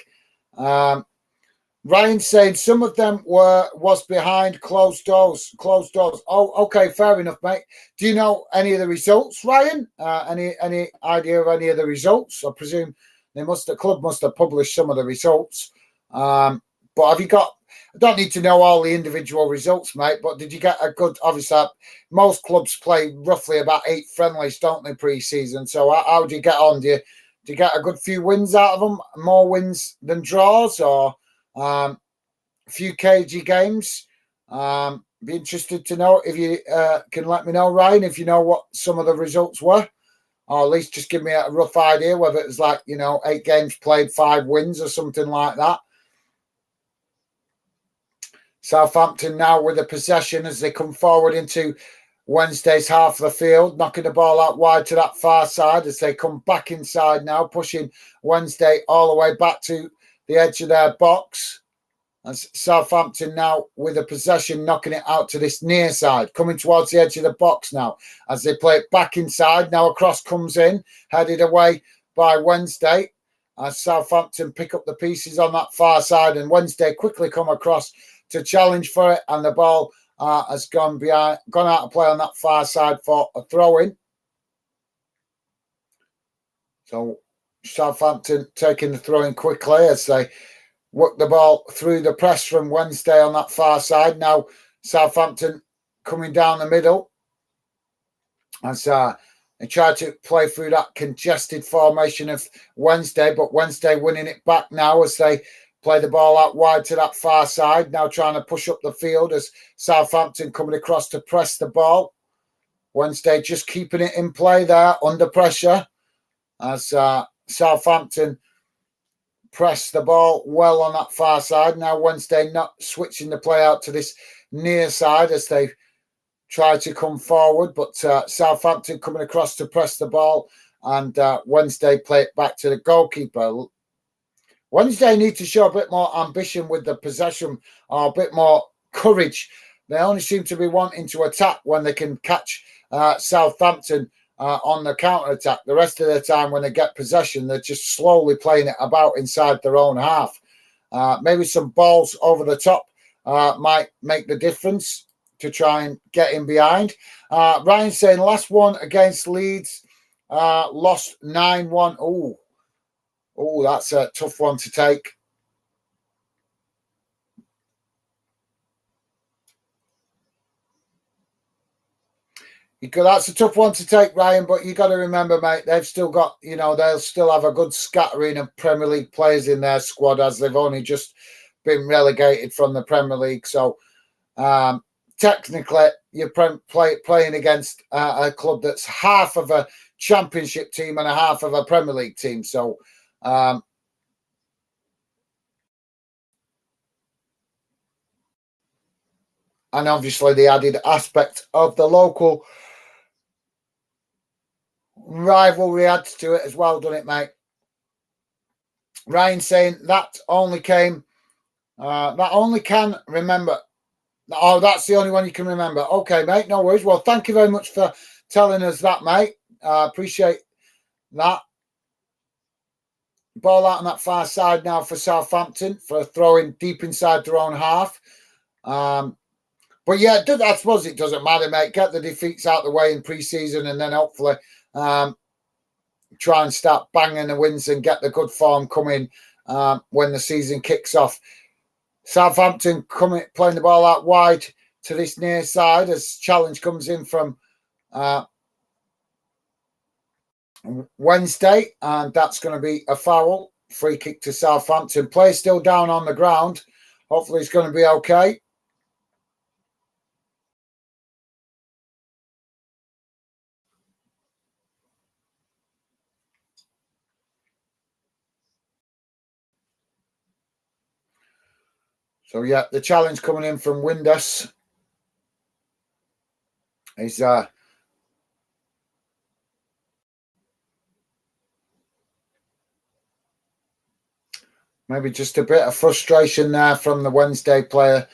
Ryan saying some of them was behind closed doors. Closed doors. Oh, okay, fair enough, mate. Do you know any of the results, Ryan? Any idea of any of the results? I presume the club must have published some of the results. But have you got? I don't need to know all the individual results, mate. But did you get a good? Obviously, most clubs play roughly about 8 friendlies, don't they, pre-season? So how do you get on? Do you get a good few wins out of them? More wins than draws, or a few cagey games? Be interested to know if you can let me know, Ryan, if you know what some of the results were, or at least just give me a rough idea whether it was like 8 games played, 5 wins, or something like that. Southampton now with the possession as they come forward into Wednesday's half of the field, knocking the ball out wide to that far side as they come back inside now, pushing Wednesday all the way back to the edge of their box. As Southampton now with the possession, knocking it out to this near side, coming towards the edge of the box now as they play it back inside. Now a cross comes in, headed away by Wednesday as Southampton pick up the pieces on that far side, and Wednesday quickly come across to challenge for it, and the ball has gone out of play on that far side for a throw-in. So Southampton taking the throw-in quickly as they work the ball through the press from Wednesday on that far side. Now Southampton coming down the middle as they try to play through that congested formation of Wednesday, but Wednesday winning it back now as they play the ball out wide to that far side, now trying to push up the field as Southampton coming across to press the ball. Wednesday just keeping it in play there under pressure as Southampton press the ball well on that far side. Now Wednesday not switching the play out to this near side as they try to come forward, but Southampton coming across to press the ball, and Wednesday play it back to the goalkeeper. Wednesday need to show a bit more ambition with the possession, or a bit more courage. They only seem to be wanting to attack when they can catch Southampton on the counter-attack. The rest of the time when they get possession, they're just slowly playing it about inside their own half. Maybe some balls over the top might make the difference to try and get in behind. Ryan saying last one against Leeds, lost 9-1. Oh, that's a tough one to take. That's a tough one to take, Ryan, but you got to remember, mate, they've still got, they'll still have a good scattering of Premier League players in their squad as they've only just been relegated from the Premier League. So technically, you're playing against a club that's half of a Championship team and a half of a Premier League team. So and obviously the added aspect of the local rivalry adds to it as well, doesn't it, mate? Ryan saying that only can remember. Oh, that's the only one you can remember. Okay, mate, no worries. Well, thank you very much for telling us that, mate. Appreciate that. Ball out on that far side now for Southampton for throwing deep inside their own half. But yeah, I suppose it doesn't matter, mate. Get the defeats out the way in pre-season, and then hopefully try and start banging the wins and get the good form coming when the season kicks off. Southampton playing the ball out wide to this near side as challenge comes in from Wednesday, and that's going to be a foul. Free kick to Southampton. Play still down on the ground. Hopefully it's going to be okay. So yeah, the challenge coming in from Windus is Maybe just a bit of frustration there from the Wednesday player,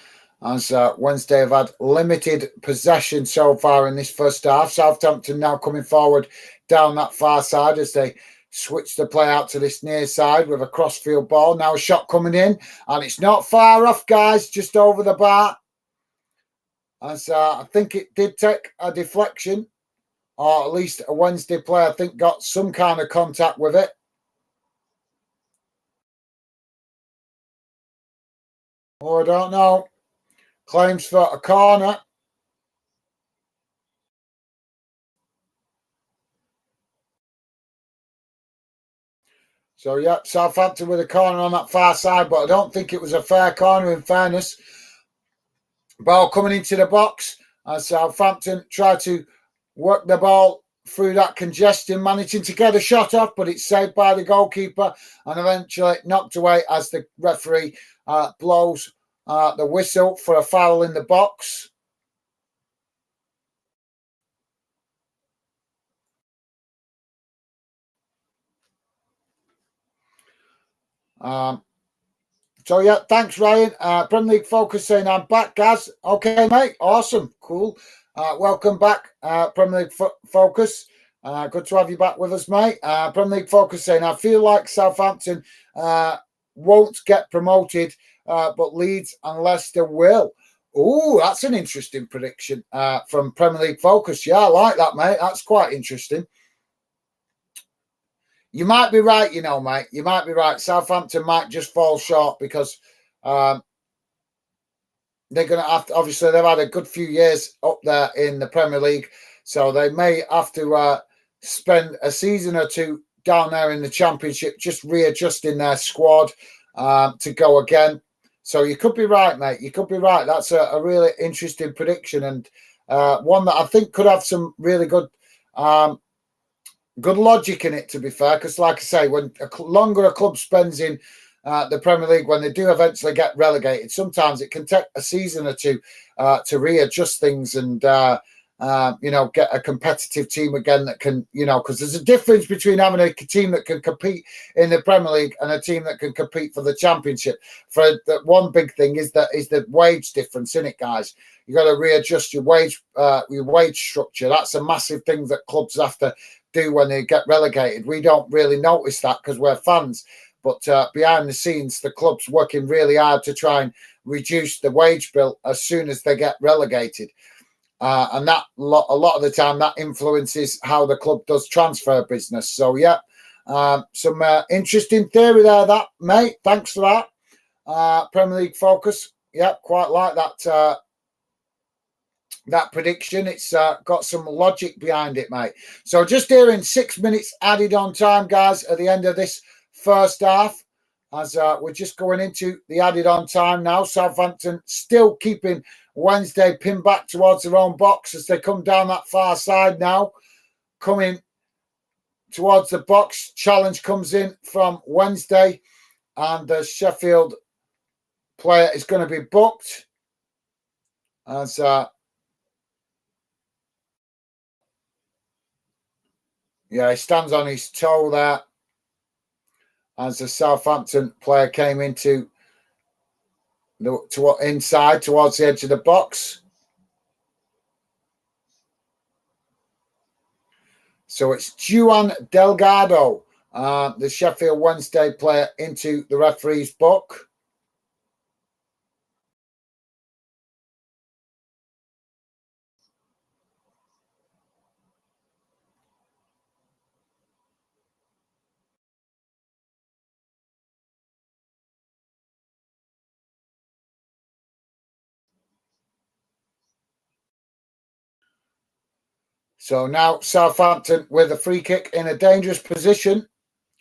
as Wednesday have had limited possession so far in this first half. Southampton now coming forward down that far side as they switch the play out to this near side with a crossfield ball. Now a shot coming in, and it's not far off, guys, just over the bar. As I think it did take a deflection, or at least a Wednesday player, I think, got some kind of contact with it. Oh, I don't know. Claims for a corner. So, yeah, Southampton with a corner on that far side, but I don't think it was a fair corner, in fairness. Ball coming into the box as Southampton try to work the ball through that congestion, managing to get a shot off, but it's saved by the goalkeeper and eventually knocked away as the referee blows the whistle for a foul in the box. So, yeah, thanks, Ryan. Premier League Focus saying, I'm back, Gaz. Okay, mate. Awesome. Cool. Welcome back, Premier League Focus. Good to have you back with us, mate. Premier League Focus saying, I feel like Southampton won't get promoted, but Leeds and Leicester will. Oh, that's an interesting prediction from Premier League Focus. Yeah, I like that, mate. That's quite interesting. You might be right, you know, mate. You might be right. Southampton might just fall short because they're going to have to, obviously, they've had a good few years up there in the Premier League. So they may have to spend a season or two down there in the Championship, just readjusting their squad to go again. So you could be right, mate. You could be right. That's a really interesting prediction, and one that I think could have some really good logic in it, to be fair, because like I say, when longer a club spends in the Premier League, when they do eventually get relegated, sometimes it can take a season or two to readjust things and get a competitive team again that can, because there's a difference between having a team that can compete in the Premier League and a team that can compete for the Championship. For the one big thing is the wage difference in it, guys. You got to readjust your wage structure. That's a massive thing that clubs have to do when they get relegated. We don't really notice that because we're fans, but behind the scenes, the club's working really hard to try and reduce the wage bill as soon as they get relegated. And that a lot of the time that influences how the club does transfer business. So yeah, some interesting theory there, that mate. Thanks for that. Premier League Focus. Yeah, quite like that. That prediction. It's got some logic behind it, mate. So just here in 6 minutes added on time, guys, at the end of this first half, as we're just going into the added on time now. Southampton still keeping Wednesday pinned back towards their own box as they come down that far side now, coming towards the box. Challenge comes in from Wednesday, and the Sheffield player is going to be booked as he stands on his toe there as the Southampton player came into inside towards the edge of the box. So it's Juan Delgado, the Sheffield Wednesday player, into the referee's book. So now Southampton with a free kick in a dangerous position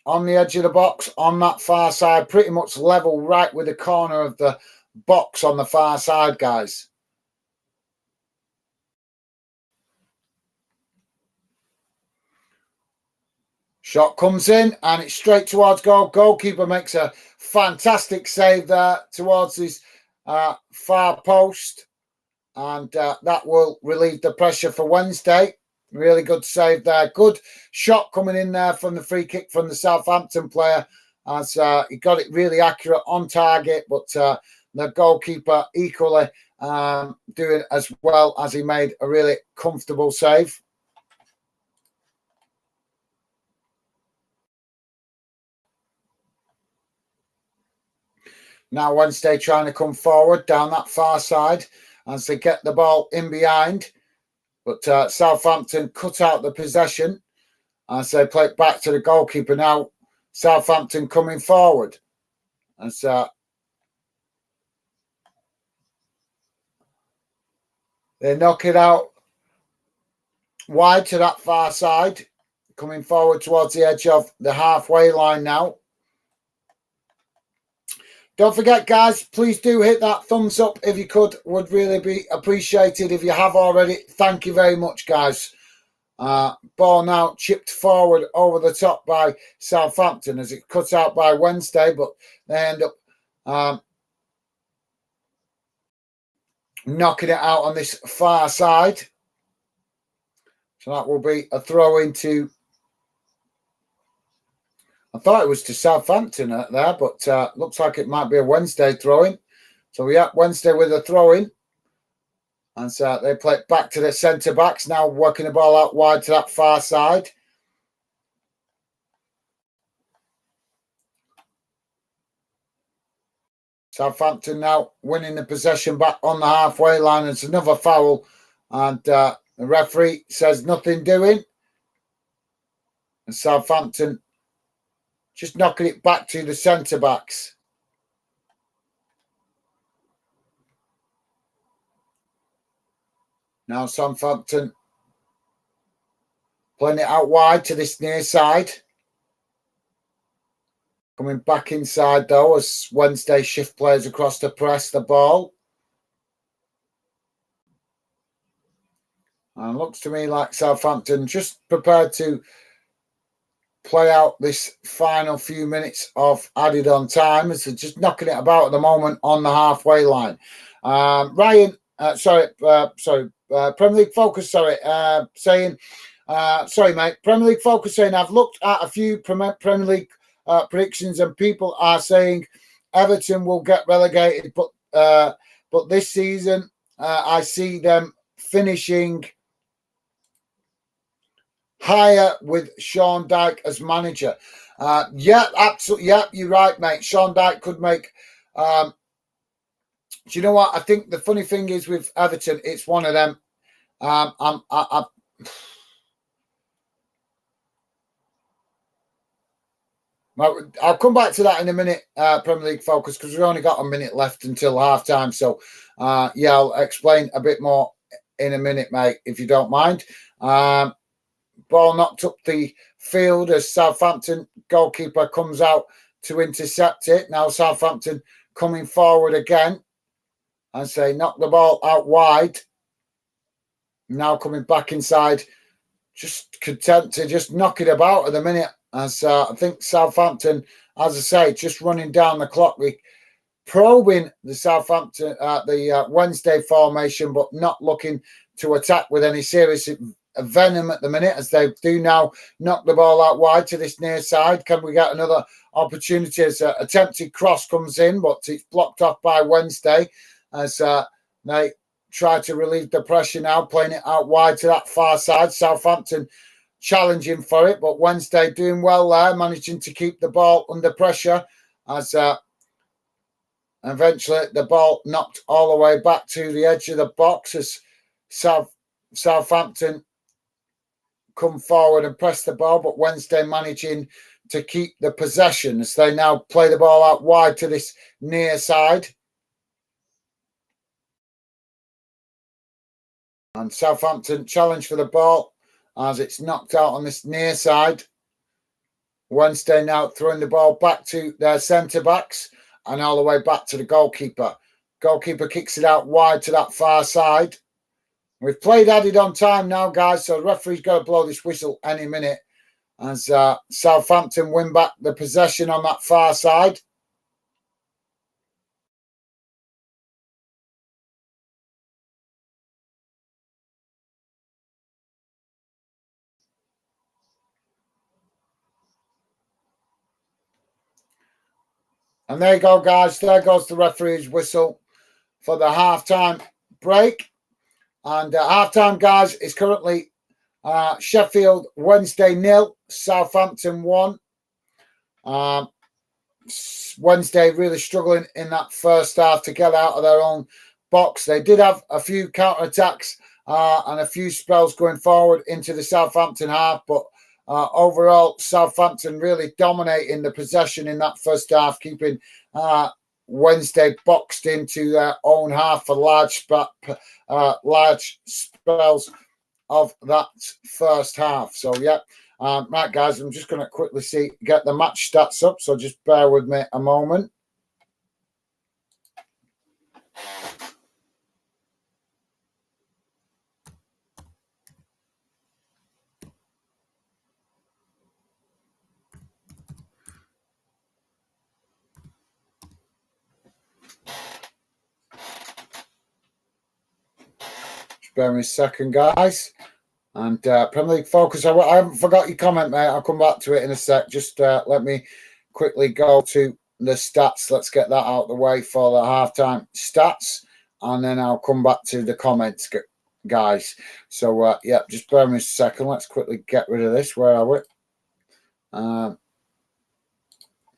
on the edge of the box on that far side, pretty much level right with the corner of the box on the far side, guys. Shot comes in and it's straight towards goal. Goalkeeper makes a fantastic save there towards his far post, and that will relieve the pressure for Wednesday. Really good save there. Good shot coming in there from the free kick from the Southampton player. as he got it really accurate on target, but the goalkeeper equally doing as well as he made a really comfortable save. Now Wednesday trying to come forward down that far side as they get the ball in behind. But Southampton cut out the possession as they play it back to the goalkeeper. Now Southampton coming forward. As they knock it out wide to that far side. Coming forward towards the edge of the halfway line now. Don't forget, guys, please do hit that thumbs up if you could. Would really be appreciated if you have already. Thank you very much, guys. Ball now chipped forward over the top by Southampton as it cut out by Wednesday, but they end up knocking it out on this far side. So that will be a throw into... I thought it was to Southampton there, but looks like it might be a Wednesday throw-in. So, yeah, Wednesday with a throw-in. And so they play it back to the centre-backs, now working the ball out wide to that far side. Southampton now winning the possession back on the halfway line. It's another foul. And the referee says nothing doing. And Southampton just knocking it back to the centre-backs. Now Southampton playing it out wide to this near side. Coming back inside, though, as Wednesday shift players across to press the ball. And looks to me like Southampton just prepared to play out this final few minutes of added on time as they're just knocking it about at the moment on the halfway line. Ryan, Premier League Focus, saying, sorry, mate, Premier League Focus saying, I've looked at a few Premier League predictions and people are saying Everton will get relegated, but this season I see them finishing higher with Sean Dyche as manager. Yeah, absolutely. Yeah, you're right, mate. Sean Dyche could make... do you know what? I think the funny thing is with Everton, it's one of them. I'll come back to that in a minute, Premier League Focus, because we've only got a minute left until half time. So, yeah, I'll explain a bit more in a minute, mate, if you don't mind. Ball knocked up the field as Southampton goalkeeper comes out to intercept it. Now Southampton coming forward again and say knock the ball out wide. Now coming back inside, just content to just knock it about at the minute. As I think Southampton, as I say, just running down the clock, probing the Southampton, the Wednesday formation, but not looking to attack with any serious venom at the minute, as they do now knock the ball out wide to this near side. Can we get another opportunity as attempted cross comes in, but it's blocked off by Wednesday as they try to relieve the pressure now, playing it out wide to that far side. Southampton challenging for it, but Wednesday doing well there, managing to keep the ball under pressure as eventually the ball knocked all the way back to the edge of the box as Southampton come forward and press the ball, but Wednesday managing to keep the possession as they now play the ball out wide to this near side. And Southampton challenge for the ball as it's knocked out on this near side. Wednesday now throwing the ball back to their centre-backs and all the way back to the goalkeeper. Goalkeeper kicks it out wide to that far side. We've played added on time now, guys, so the referee's got to blow this whistle any minute as Southampton win back the possession on that far side. And there you go, guys. There goes the referee's whistle for the halftime break. And halftime, guys, is currently Sheffield Wednesday 0, Southampton 1. Wednesday really struggling in that first half to get out of their own box. They did have a few counter-attacks and a few spells going forward into the Southampton half, but overall, Southampton really dominating the possession in that first half, keeping Wednesday boxed into their own half for large spells of that first half. So, yeah. Right, guys, I'm just going to quickly get the match stats up, so just bear with me a moment. Just bear with me a second, guys. And Premier League Focus, I haven't forgot your comment, mate. I'll come back to it in a sec. Just let me quickly go to the stats. Let's get that out of the way for the halftime stats. And then I'll come back to the comments, guys. So, yeah, just bear with me a second. Let's quickly get rid of this. Where are we?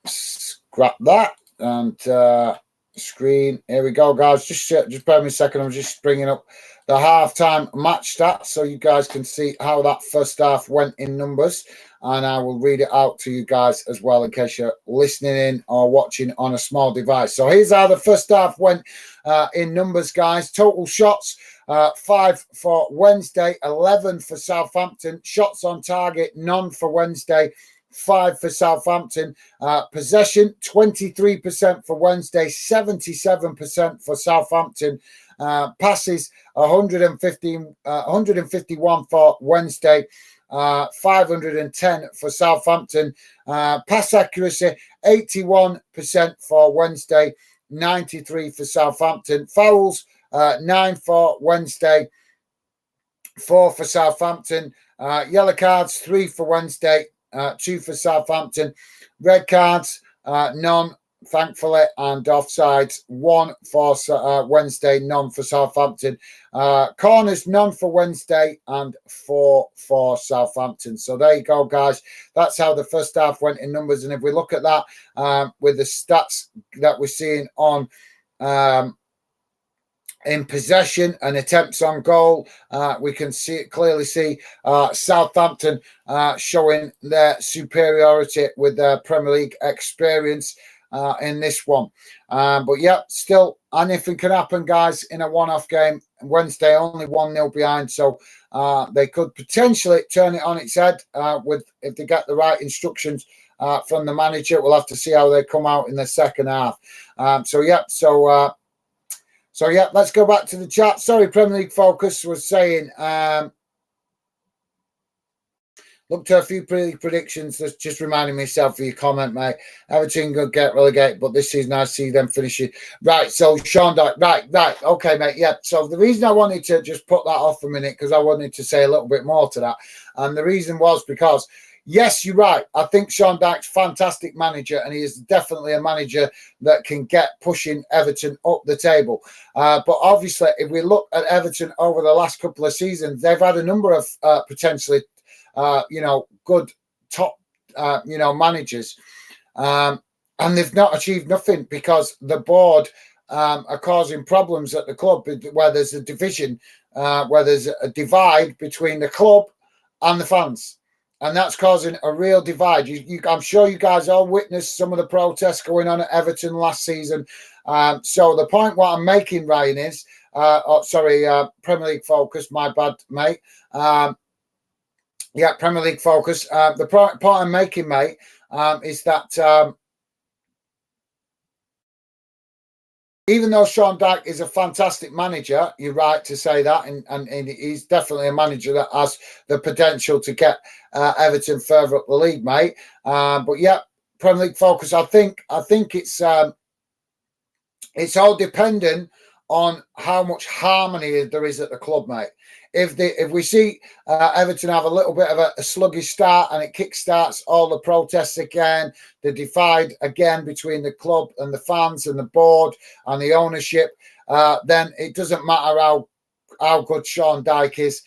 Scrap that. And screen. Here we go, guys. Just bear with me a second. I'm just bringing up the halftime match stats so you guys can see how that first half went in numbers, and I will read it out to you guys as well in case you're listening in or watching on a small device. So here's how the first half went in numbers, guys. Total shots, 5 for Wednesday, 11 for Southampton. Shots on target, none for Wednesday, 5 for Southampton. Possession, 23% for Wednesday, 77% for Southampton. Passes, 151 for Wednesday, 510 for Southampton. Pass accuracy, 81% for Wednesday, 93 for Southampton. Fouls, 9 for Wednesday, 4 for Southampton. Yellow cards, 3 for Wednesday, 2 for Southampton. Red cards, none, thankfully, and offsides, 1 for Wednesday, none for Southampton. Corners, none for Wednesday and 4 for Southampton. So there you go, guys. That's how the first half went in numbers. And if we look at that with the stats that we're seeing on in possession and attempts on goal, we can clearly see Southampton showing their superiority with their Premier League experience in this one. But yeah, still anything can happen, guys, in a one-off game. Wednesday only 1-0 behind, so they could potentially turn it on its head if they get the right instructions from the manager. We'll have to see how they come out in the second half. So yeah, let's go back to the chat. Sorry, Premier League Focus was saying, looked at a few predictions. That's just reminding myself of your comment, mate. Everton could get relegated, but this season I see them finishing. Right, so Sean Dyche, right. Okay, mate, yeah. So the reason I wanted to just put that off for a minute, because I wanted to say a little bit more to that. And the reason was because, yes, you're right. I think Sean Dyche's a fantastic manager, and he is definitely a manager that can get pushing Everton up the table. But obviously, if we look at Everton over the last couple of seasons, they've had a number of potentially good top, managers. And they've not achieved nothing because the board are causing problems at the club where there's a division, where there's a divide between the club and the fans. And that's causing a real divide. I'm sure you guys all witnessed some of the protests going on at Everton last season. So the point what I'm making, Ryan, is, Premier League Focus, my bad, mate. Premier League Focus. The point I'm making, mate, is that even though Sean Dyche is a fantastic manager, you're right to say that, and he's definitely a manager that has the potential to get Everton further up the league, mate. But yeah, Premier League Focus. I think it's all dependent on how much harmony there is at the club, mate. If we see Everton have a little bit of a sluggish start and it kickstarts all the protests again, the divide again between the club and the fans and the board and the ownership, then it doesn't matter how good Sean Dyche is.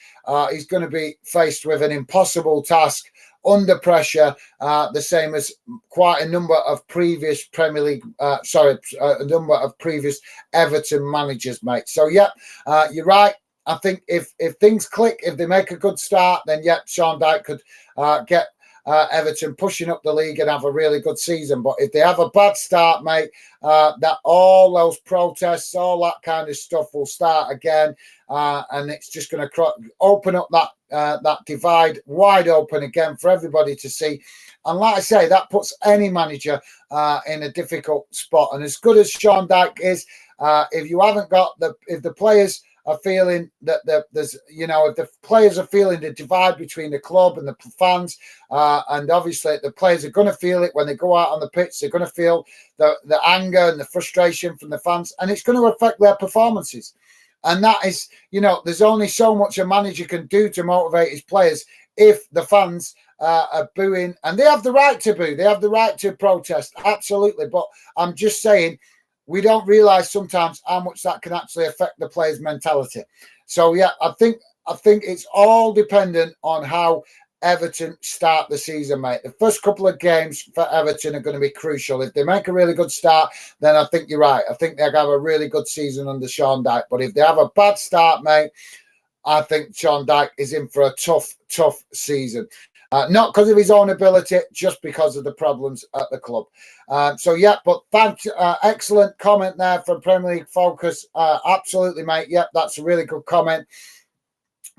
He's going to be faced with an impossible task under pressure, the same as quite a number of previous Premier League, a number of previous Everton managers, mate. So, yeah, you're right. I think if things click, if they make a good start, then, yeah, Sean Dyche could get Everton pushing up the league and have a really good season. But if they have a bad start, mate, that all those protests, all that kind of stuff will start again, and it's just going to open up that divide wide open again for everybody to see. And like I say, that puts any manager in a difficult spot. And as good as Sean Dyche is, if you haven't got if the players are feeling that there's, if the players are feeling the divide between the club and the fans, and obviously the players are going to feel it when they go out on the pitch. They're going to feel the anger and the frustration from the fans, and it's going to affect their performances. And that is, there's only so much a manager can do to motivate his players if the fans are booing, and they have the right to boo. They have the right to protest, absolutely. But I'm just saying, we don't realise sometimes how much that can actually affect the players' mentality. So, yeah, I think it's all dependent on how Everton start the season, mate. The first couple of games for Everton are going to be crucial. If they make a really good start, then I think you're right. I think they'll have a really good season under Sean Dyche. But if they have a bad start, mate, I think Sean Dyche is in for a tough season. Not because of his own ability, just because of the problems at the club. So, yeah, but thanks. Excellent comment there from Premier League Focus. Absolutely, mate. Yep, that's a really good comment.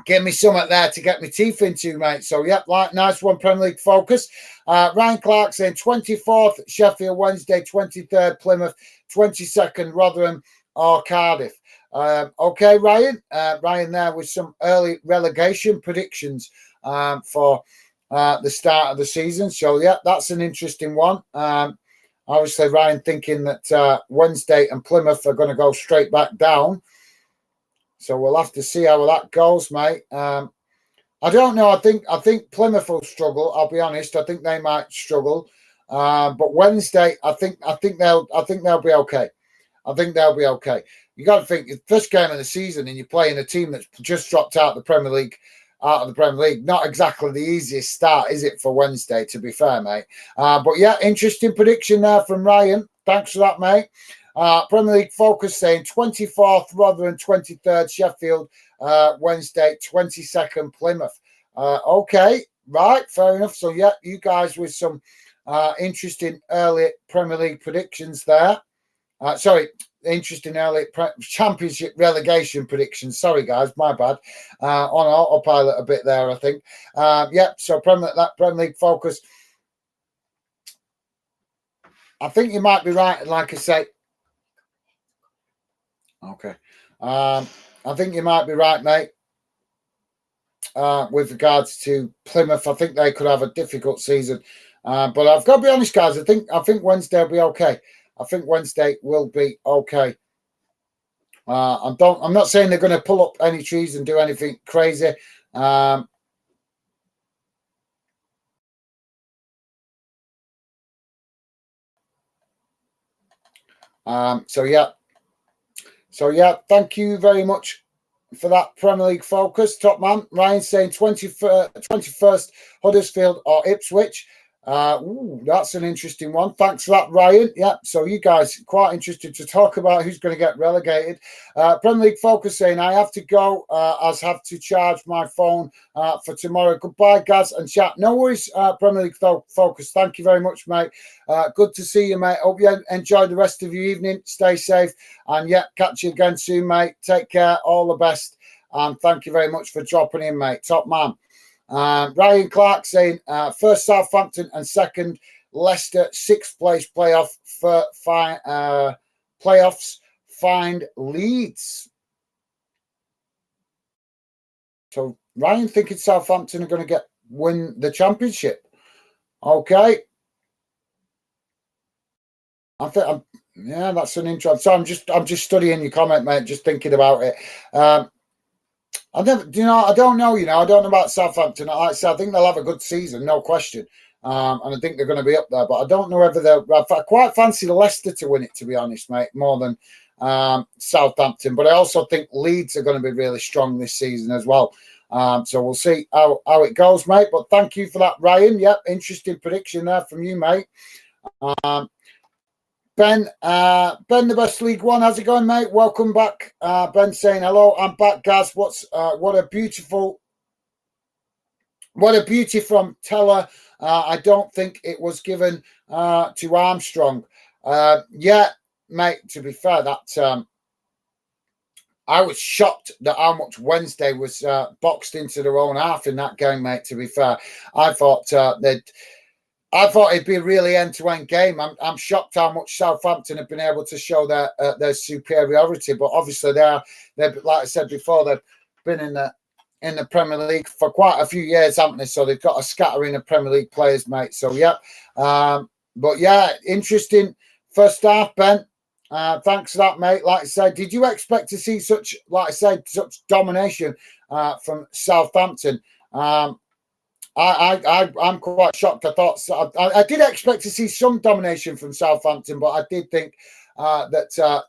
Give me something there to get my teeth into, mate. So, yep, nice one, Premier League Focus. Ryan Clark saying 24th, Sheffield Wednesday, 23rd, Plymouth, 22nd, Rotherham or Cardiff. Okay, Ryan. Ryan there with some early relegation predictions for the start of the season. So, yeah, that's an interesting one. Obviously, Ryan thinking that Wednesday and Plymouth are going to go straight back down. So we'll have to see how that goes, mate. I don't know. I think Plymouth will struggle. I'll be honest. I think they might struggle. But Wednesday, I think they'll be okay. I think they'll be okay. You got to think, the first game of the season and you're playing a team that's just dropped out of the Premier League. Not exactly the easiest start, is it, for Wednesday, to be fair, mate? But yeah, interesting prediction there from Ryan. Thanks for that, mate. Premier League Focus saying 24th, Rotherham, 23rd, Sheffield Wednesday, 22nd, Plymouth. Okay, right, fair enough. So, yeah, you guys with some interesting early Premier League predictions there. Interesting early Championship relegation predictions. Sorry, guys, my bad. On autopilot a bit there, I think. So Premier League Focus. I think you might be right, like I say. Okay. I think you might be right, mate. With regards to Plymouth, I think they could have a difficult season. But I've got to be honest, guys. I think Wednesday will be okay. I think Wednesday will be okay. I'm not saying they're going to pull up any trees and do anything crazy. So yeah, thank you very much for that Premier League Focus, top man. Ryan saying 21st, Huddersfield or Ipswich. That's an interesting one. Thanks for that, Ryan. Yeah, so you guys quite interested to talk about who's going to get relegated. Premier League Focus saying I have to go as have to charge my phone for tomorrow. Goodbye, guys, and chat. No worries, Premier League Focus. Thank you very much, mate. Good to see you, mate. Hope you enjoy the rest of your evening. Stay safe, and yeah, catch you again soon, mate. Take care. All the best, and thank you very much for dropping in, mate. Top man. Ryan Clark saying first Southampton and second Leicester, sixth place playoff for playoffs find Leeds. So Ryan thinking Southampton are going to win the championship. Okay. Yeah, that's an intro. So I'm just studying your comment, mate. Just thinking about it. I never, I don't know. I don't know about Southampton. Like I said, I think they'll have a good season, no question. And I think they're going to be up there. But I don't know whether they're. I quite fancy Leicester to win it, to be honest, mate, more than Southampton. But I also think Leeds are going to be really strong this season as well. So we'll see how it goes, mate. But thank you for that, Ryan. Yep, interesting prediction there from you, mate. Ben, the best League One. How's it going, mate? Welcome back. Ben saying hello. I'm back, guys. What a beauty from Teller. I don't think it was given to Armstrong. Yeah, mate. To be fair, that I was shocked that how much Wednesday was boxed into their own half in that game, mate. To be fair, I thought it'd be a really end-to-end game. I'm shocked how much Southampton have been able to show their superiority. But obviously, they've like I said before, they've been in the Premier League for quite a few years, haven't they? So they've got a scattering of Premier League players, mate. So yeah, but yeah, interesting first half, Ben. Thanks for that, mate. Like I said, did you expect to see such domination from Southampton? I'm quite shocked. I did expect to see some domination from Southampton, but I did think that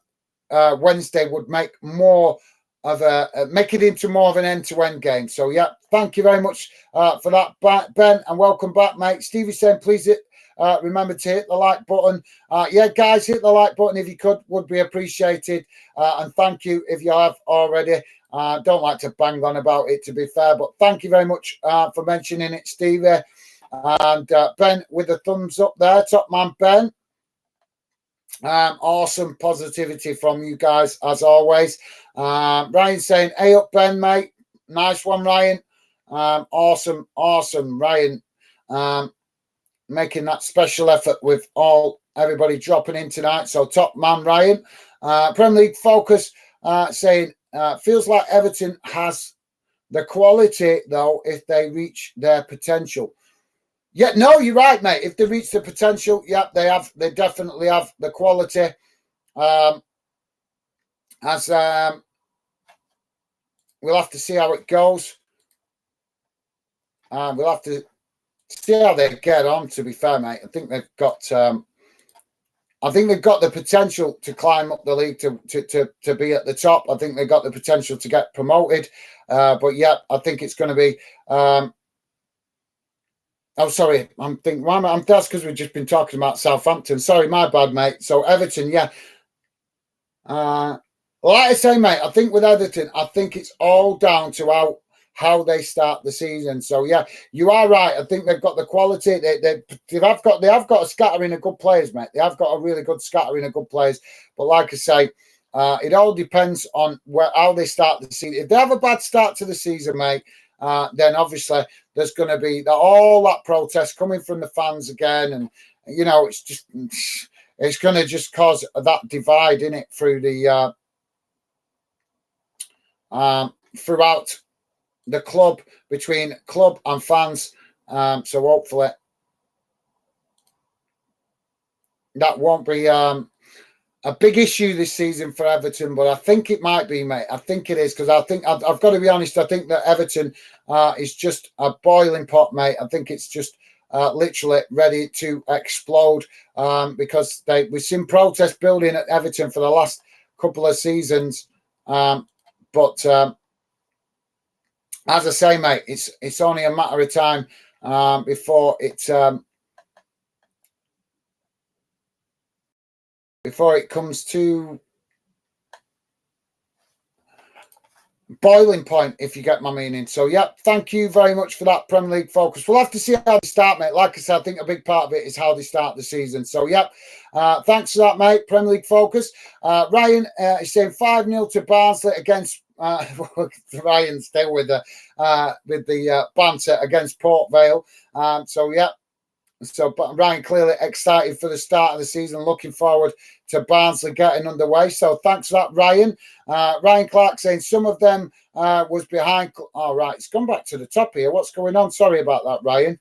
Wednesday would make it into more of an end-to-end game. So yeah, thank you very much for that, Ben, and welcome back, mate. Stevie saying, please remember to hit the like button. Yeah, guys, hit the like button if you could, would be appreciated. And thank you if you have already. Don't like to bang on about it, to be fair, but thank you very much for mentioning it, Stevie. And Ben with the thumbs up there, top man Ben. Awesome positivity from you guys, as always. Ryan saying, hey up, Ben, mate. Nice one, Ryan. Awesome, Ryan. Making that special effort with everybody dropping in tonight. So top man, Ryan. Premier League Focus saying, feels like Everton has the quality, though, if they reach their potential. Yeah, no, you're right, mate. If they reach the potential, yeah, they definitely have the quality. We'll have to see how it goes. We'll have to see how they get on, to be fair, mate. I think they've got the potential to climb up the league to be at the top. I think they've got the potential to get promoted. But yeah, I think it's going to be. Sorry, I'm thinking. That's because we've just been talking about Southampton. Sorry, my bad, mate. So Everton, yeah. Like I say, mate, I think with Everton, I think it's all down to how they start the season. So yeah, you are right. I think they've got the quality. They have got a scattering of good players, mate. They have got a really good scattering of good players. But like I say, it all depends on how they start the season. If they have a bad start to the season, mate, then obviously there's going to be all that protest coming from the fans again, and it's going to just cause that divide in it through the throughout the club, between club and fans. So hopefully that won't be a big issue this season for Everton, but I think it might be, mate. I think it is, because I think I've got to be honest. I think that Everton is just a boiling pot, mate. I think it's just literally ready to explode because we've seen protest building at Everton for the last couple of seasons. But as I say, mate, it's only a matter of time before it comes to boiling point, if you get my meaning. So, yeah, thank you very much for that Premier League Focus. We'll have to see how they start, mate. Like I said, I think a big part of it is how they start the season. So, yeah, thanks for that, mate. Premier League Focus. Ryan is saying 5-0 to Barnsley against Ryan still with the banter against Port Vale. So, yeah. So Ryan clearly excited for the start of the season, looking forward to Barnsley getting underway. So thanks for that, Ryan. Ryan Clark saying some of them was behind. All right, it's gone back to the top here. What's going on? Sorry about that, Ryan.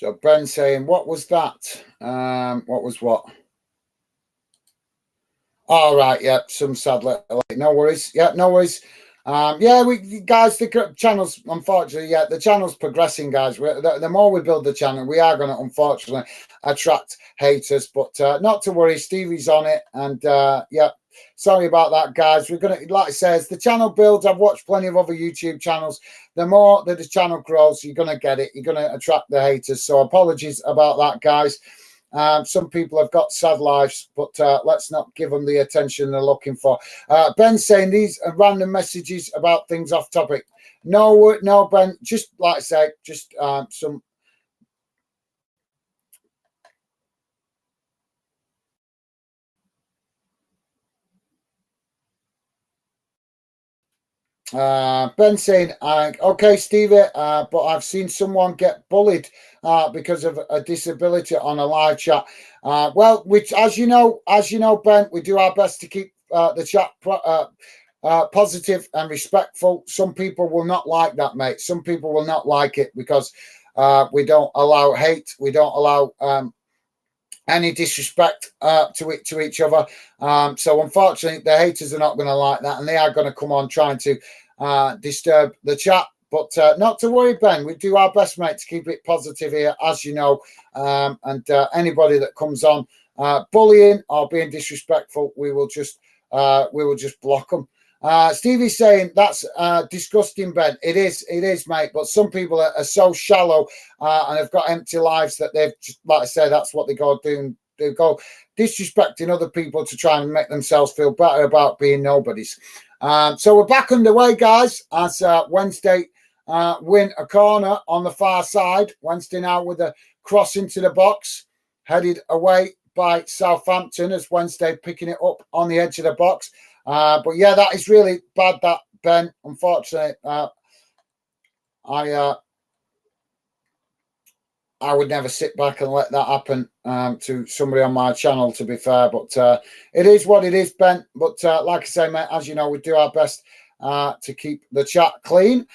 So Ben saying, what was that? What was what? All right, yeah, some sad little, no worries. Yeah, no worries. Yeah, we guys, the channel's unfortunately, yeah, the channel's progressing, guys. The more we build the channel, we are going to unfortunately attract haters, but not to worry. Stevie's on it, and yeah, sorry about that, guys. We're gonna, like I say, as the channel builds, I've watched plenty of other YouTube channels. The more that the channel grows, you're gonna get it. You're gonna attract the haters. So apologies about that, guys. Some people have got sad lives, but let's not give them the attention they're looking for. Ben saying these are random messages about things off topic. No, no, Ben. Just like I say, just some. Ben saying, okay, Stevie, but I've seen someone get bullied because of a disability on a live chat. Well, which, as you know, Ben, we do our best to keep the chat positive and respectful. Some people will not like that, mate. Some people will not like it because we don't allow hate. We don't allow any disrespect to each other. So unfortunately, the haters are not going to like that, and they are going to come on trying to disturb the chat. But not to worry, Ben. We do our best, mate, to keep it positive here, as you know. And anybody that comes on bullying or being disrespectful, we will just block them. Stevie's saying that's disgusting, Ben. It is, mate. But some people are so shallow and have got empty lives that they've, like I say, that's what they go doing. They go disrespecting other people to try and make themselves feel better about being nobodies. So we're back underway, guys, as Wednesday win a corner on the far side. Wednesday now with a cross into the box, headed away by Southampton as Wednesday picking it up on the edge of the box. But yeah, that is really bad, that, Ben. Unfortunately, I would never sit back and let that happen to somebody on my channel, to be fair. But it is what it is, Ben. But like I say, mate, as you know, we do our best to keep the chat clean.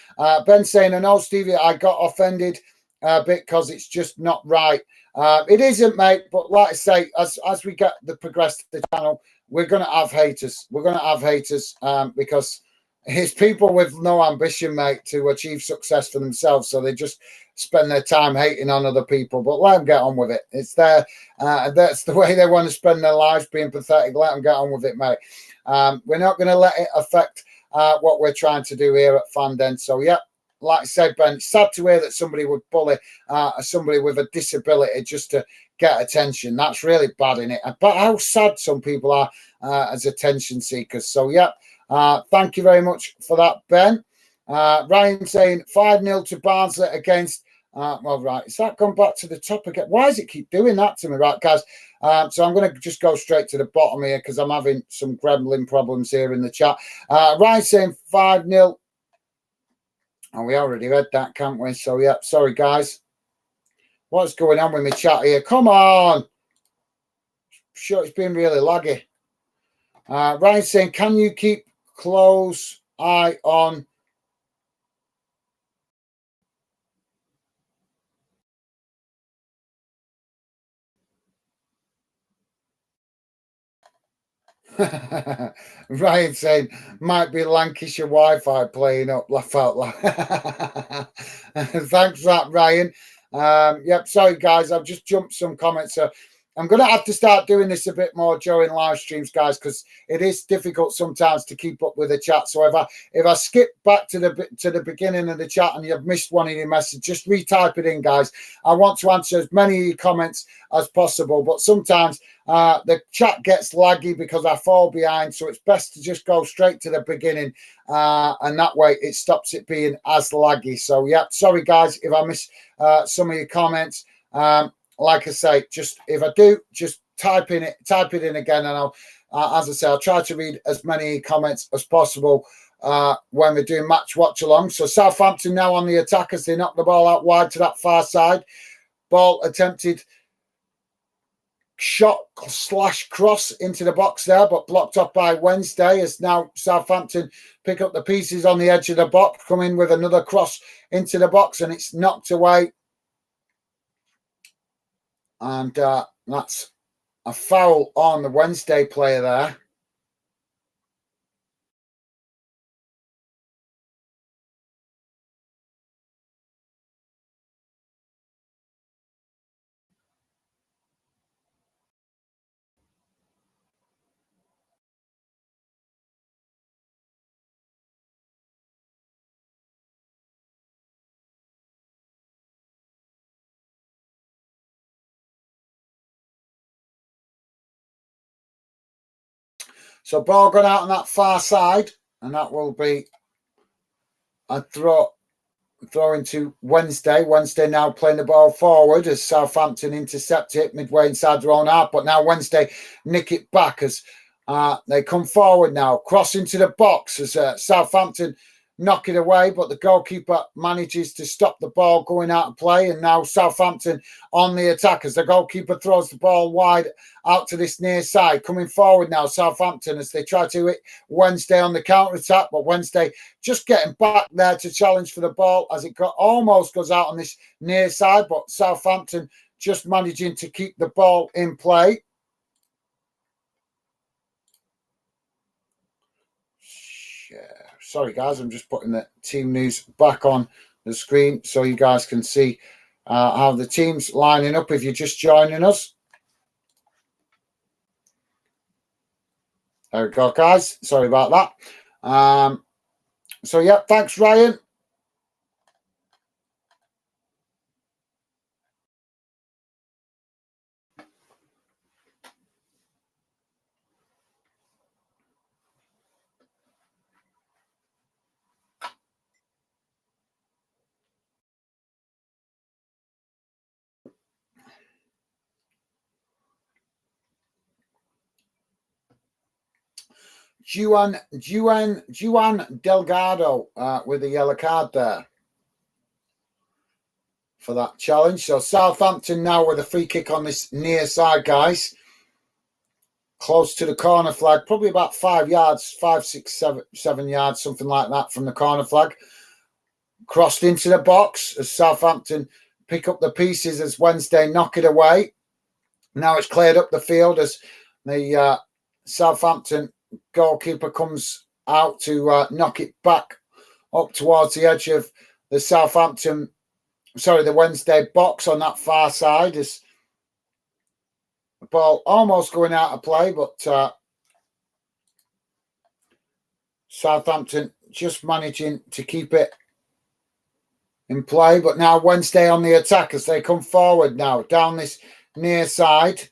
Ben saying, I know, Stevie, I got offended a bit because it's just not right. It isn't, mate. But like I say, as we get the progress to the channel, we're going to have haters. We're going to have haters because it's people with no ambition, mate, to achieve success for themselves. So they just spend their time hating on other people. But let them get on with it. It's their, that's the way they want to spend their lives, being pathetic. Let them get on with it, mate. We're not going to let it affect what we're trying to do here at Fanden. So, yeah, like I said, Ben, it's sad to hear that somebody would bully somebody with a disability just to get attention. That's really bad, in it. But how sad some people are as attention seekers. So, yeah. Thank you very much for that, Ben. Ryan saying 5-0 to Barnsley against. Well, right. Is that gone back to the top again? Why does it keep doing that to me, right, guys? So I'm going to just go straight to the bottom here because I'm having some gremlin problems here in the chat. Ryan saying 5-0. And we already read that, can't we? So, yeah, sorry, guys. What's going on with my chat here? Come on. Sure, it's been really laggy. Ryan saying, can you keep close eye on Ryan saying might be Lancashire Wi-Fi playing up. Laugh out loud. Thanks for that, Ryan. Yep, sorry guys, I've just jumped some comments. I'm going to have to start doing this a bit more during live streams, guys, because it is difficult sometimes to keep up with the chat. So if I skip back to the beginning of the chat and you've missed one of your messages, just retype it in, guys. I want to answer as many of your comments as possible, but sometimes the chat gets laggy because I fall behind. So it's best to just go straight to the beginning, and that way it stops it being as laggy. So yeah, sorry guys if I miss some of your comments. Like I say, just if I do, just type it in again, and I'll, as I say, I'll try to read as many comments as possible when we're doing match watch along. So Southampton now on the attack as they knock the ball out wide to that far side. Ball attempted shot / cross into the box there, but blocked off by Wednesday as now Southampton pick up the pieces on the edge of the box, come in with another cross into the box, and it's knocked away And that's a foul on the Wednesday player there. So ball gone out on that far side, and that will be a throw into Wednesday. Wednesday now playing the ball forward as Southampton intercept it midway inside their own half. But now Wednesday nick it back as they come forward now, cross into the box as Southampton knock it away. But the goalkeeper manages to stop the ball going out of play. And now Southampton on the attack as the goalkeeper throws the ball wide out to this near side. Coming forward now, Southampton, as they try to hit Wednesday on the counter-attack. But Wednesday just getting back there to challenge for the ball as it almost goes out on this near side. But Southampton just managing to keep the ball in play. Sorry, guys, I'm just putting the team news back on the screen so you guys can see how the team's lining up if you're just joining us. There we go, guys. Sorry about that. So, yeah, thanks, Ryan. Juan Delgado with a yellow card there for that challenge. So Southampton now with a free kick on this near side, guys. Close to the corner flag, probably about 5 yards, 5, 6, 7 yards, something like that from the corner flag. Crossed into the box as Southampton pick up the pieces as Wednesday knock it away. Now it's cleared up the field as the Southampton goalkeeper comes out to knock it back up towards the edge of the the Wednesday box on that far side as the ball almost going out of play, but Southampton just managing to keep it in play. But now Wednesday on the attack as they come forward now down this near side.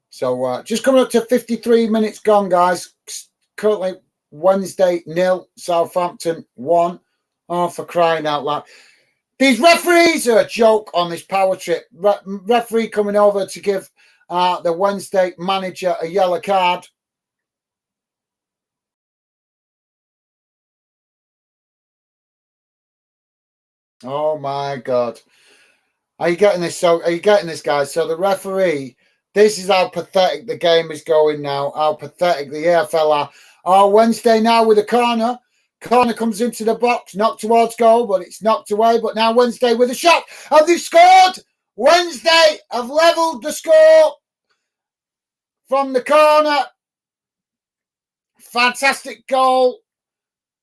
So just coming up to 53 minutes gone, guys. Currently Wednesday 0, Southampton 1. Oh, for crying out loud. These referees are a joke on this power trip. Referee coming over to give the Wednesday manager a yellow card. Oh, my God. Are you getting this? So, are you getting this, guys? So the referee, this is how pathetic the game is going now. How pathetic the EFL are. Oh, Wednesday now with a corner. Corner comes into the box, knocked towards goal, but it's knocked away. But now Wednesday with a shot. Have they scored? Wednesday have levelled the score from the corner. Fantastic goal.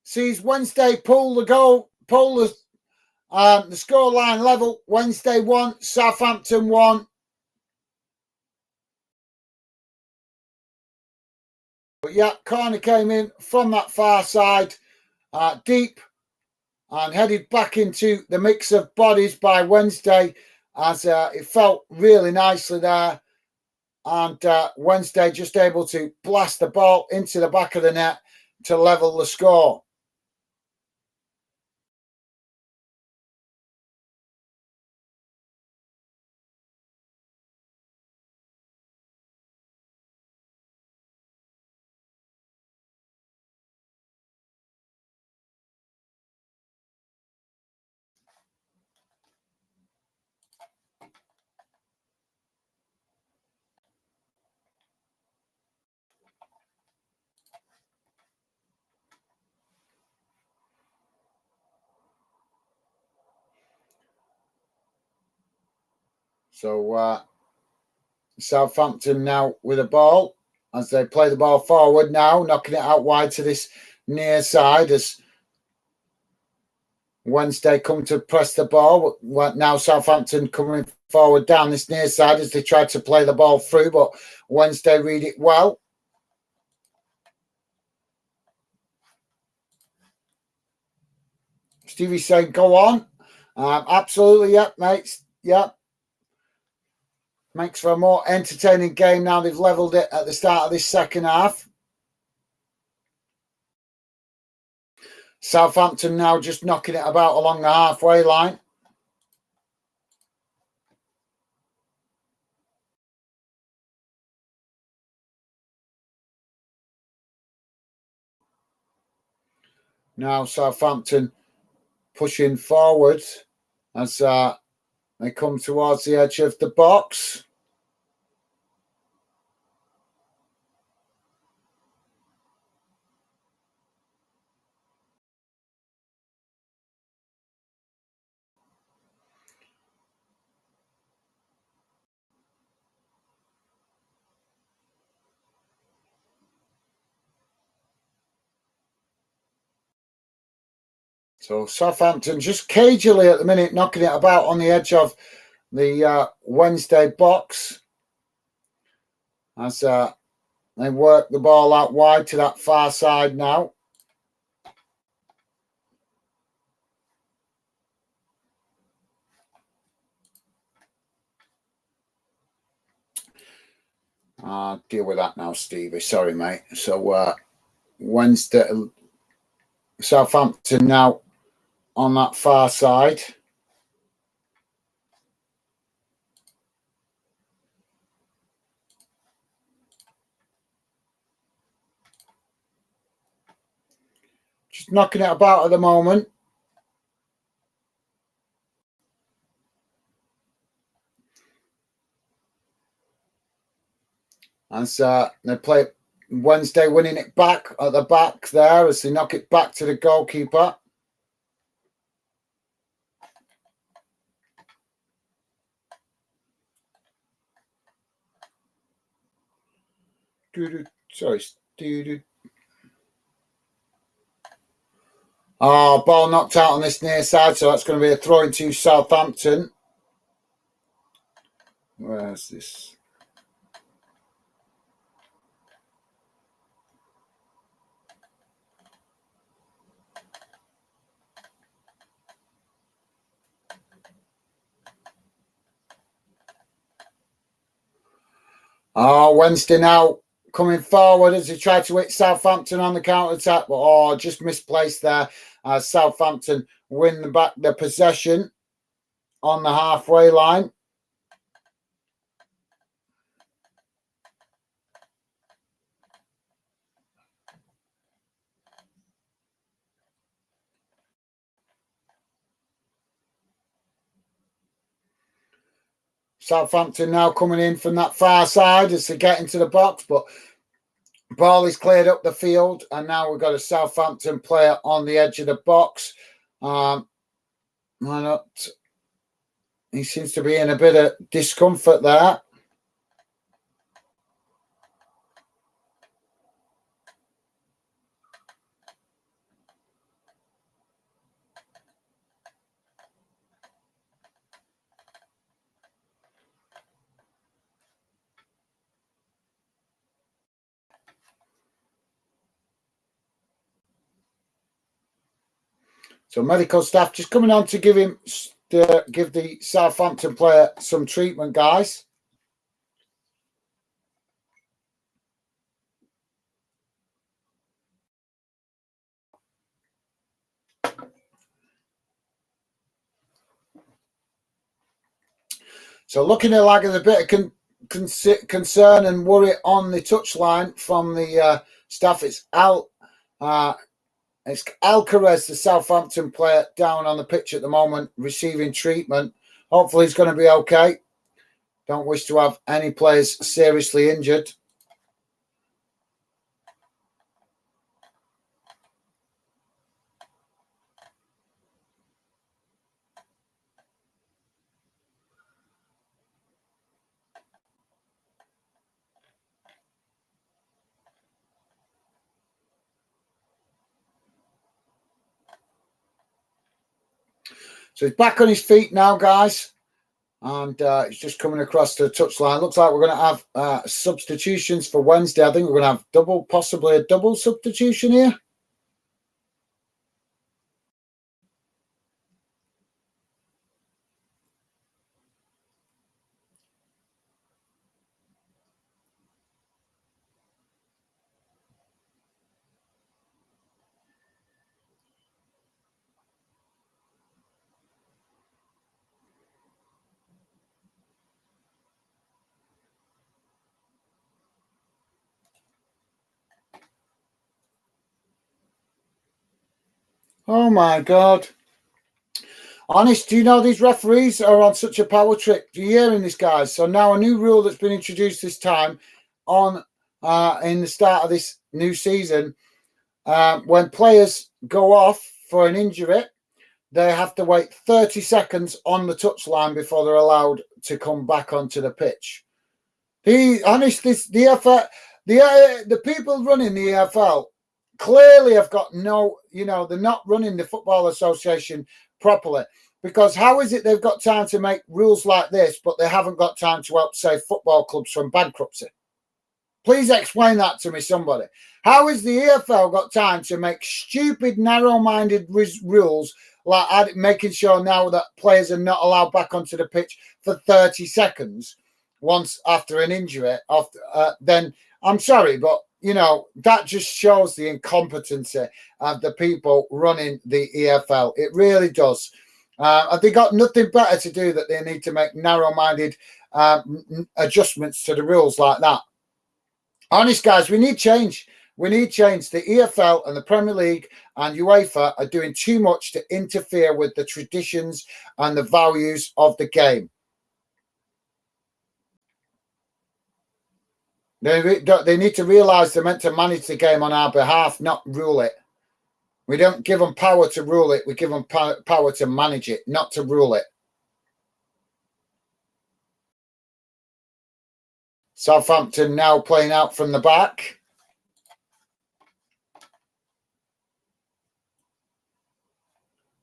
Sees Wednesday pull the goal, pull the scoreline level. Wednesday 1, Southampton 1. But yeah, corner came in from that far side, deep, and headed back into the mix of bodies by Wednesday as it felt really nicely there. And Wednesday just able to blast the ball into the back of the net to level the score. So Southampton now with a ball as they play the ball forward now, knocking it out wide to this near side as Wednesday come to press the ball. Now Southampton coming forward down this near side as they try to play the ball through, but Wednesday read it well. Stevie saying, go on. Absolutely, yep, mates. Yep. Makes for a more entertaining game now. They've levelled it at the start of this second half. Southampton now just knocking it about along the halfway line. Now Southampton pushing forward as they come towards the edge of the box. So Southampton just cagily at the minute knocking it about on the edge of the Wednesday box as they work the ball out wide to that far side now. Deal with that now, Stevie. Sorry, mate. So Wednesday, Southampton now on that far side. Just knocking it about at the moment. As they play Wednesday winning it back at the back there as they knock it back to the goalkeeper. Sorry. Oh, ball knocked out on this near side, so that's going to be a throw into Southampton. Where's this? Oh, Wednesday now coming forward as he tried to hit Southampton on the counter-attack, but just misplaced there. Southampton win the possession on the halfway line. Southampton now coming in from that far side as they get into the box, but ball is cleared up the field, and now we've got a Southampton player on the edge of the box. Why not? He seems to be in a bit of discomfort there. So medical staff just coming on to give the Southampton player some treatment, guys. So looking at like a bit of concern and worry on the touchline from the staff. It's Alcaraz, the Southampton player, down on the pitch at the moment, receiving treatment. Hopefully he's going to be okay. Don't wish to have any players seriously injured. So he's back on his feet now, guys. And he's just coming across to the touchline. Looks like we're going to have substitutions for Wednesday. I think we're going to have possibly a double substitution here. Oh my God. Honest, do you know these referees are on such a power trip? Do you hearing this, guys? So now a new rule that's been introduced this time on in the start of this new season, when players go off for an injury, they have to wait 30 seconds on the touchline before they're allowed to come back onto the pitch. The people running the EFL clearly have got no, they're not running the Football Association properly, because how is it they've got time to make rules like this, but they haven't got time to help save football clubs from bankruptcy? Please explain that to me, somebody. How has the EFL got time to make stupid, narrow-minded rules like making sure now that players are not allowed back onto the pitch for 30 seconds once after an injury? Then I'm sorry, but that just shows the incompetency of the people running the EFL. It really does. They got nothing better to do that they need to make narrow-minded adjustments to the rules like that. Honest, guys, we need change. We need change. The EFL and the Premier League and UEFA are doing too much to interfere with the traditions and the values of the game. They need to realise they're meant to manage the game on our behalf, not rule it. We don't give them power to rule it. We give them power to manage it, not to rule it. Southampton now playing out from the back.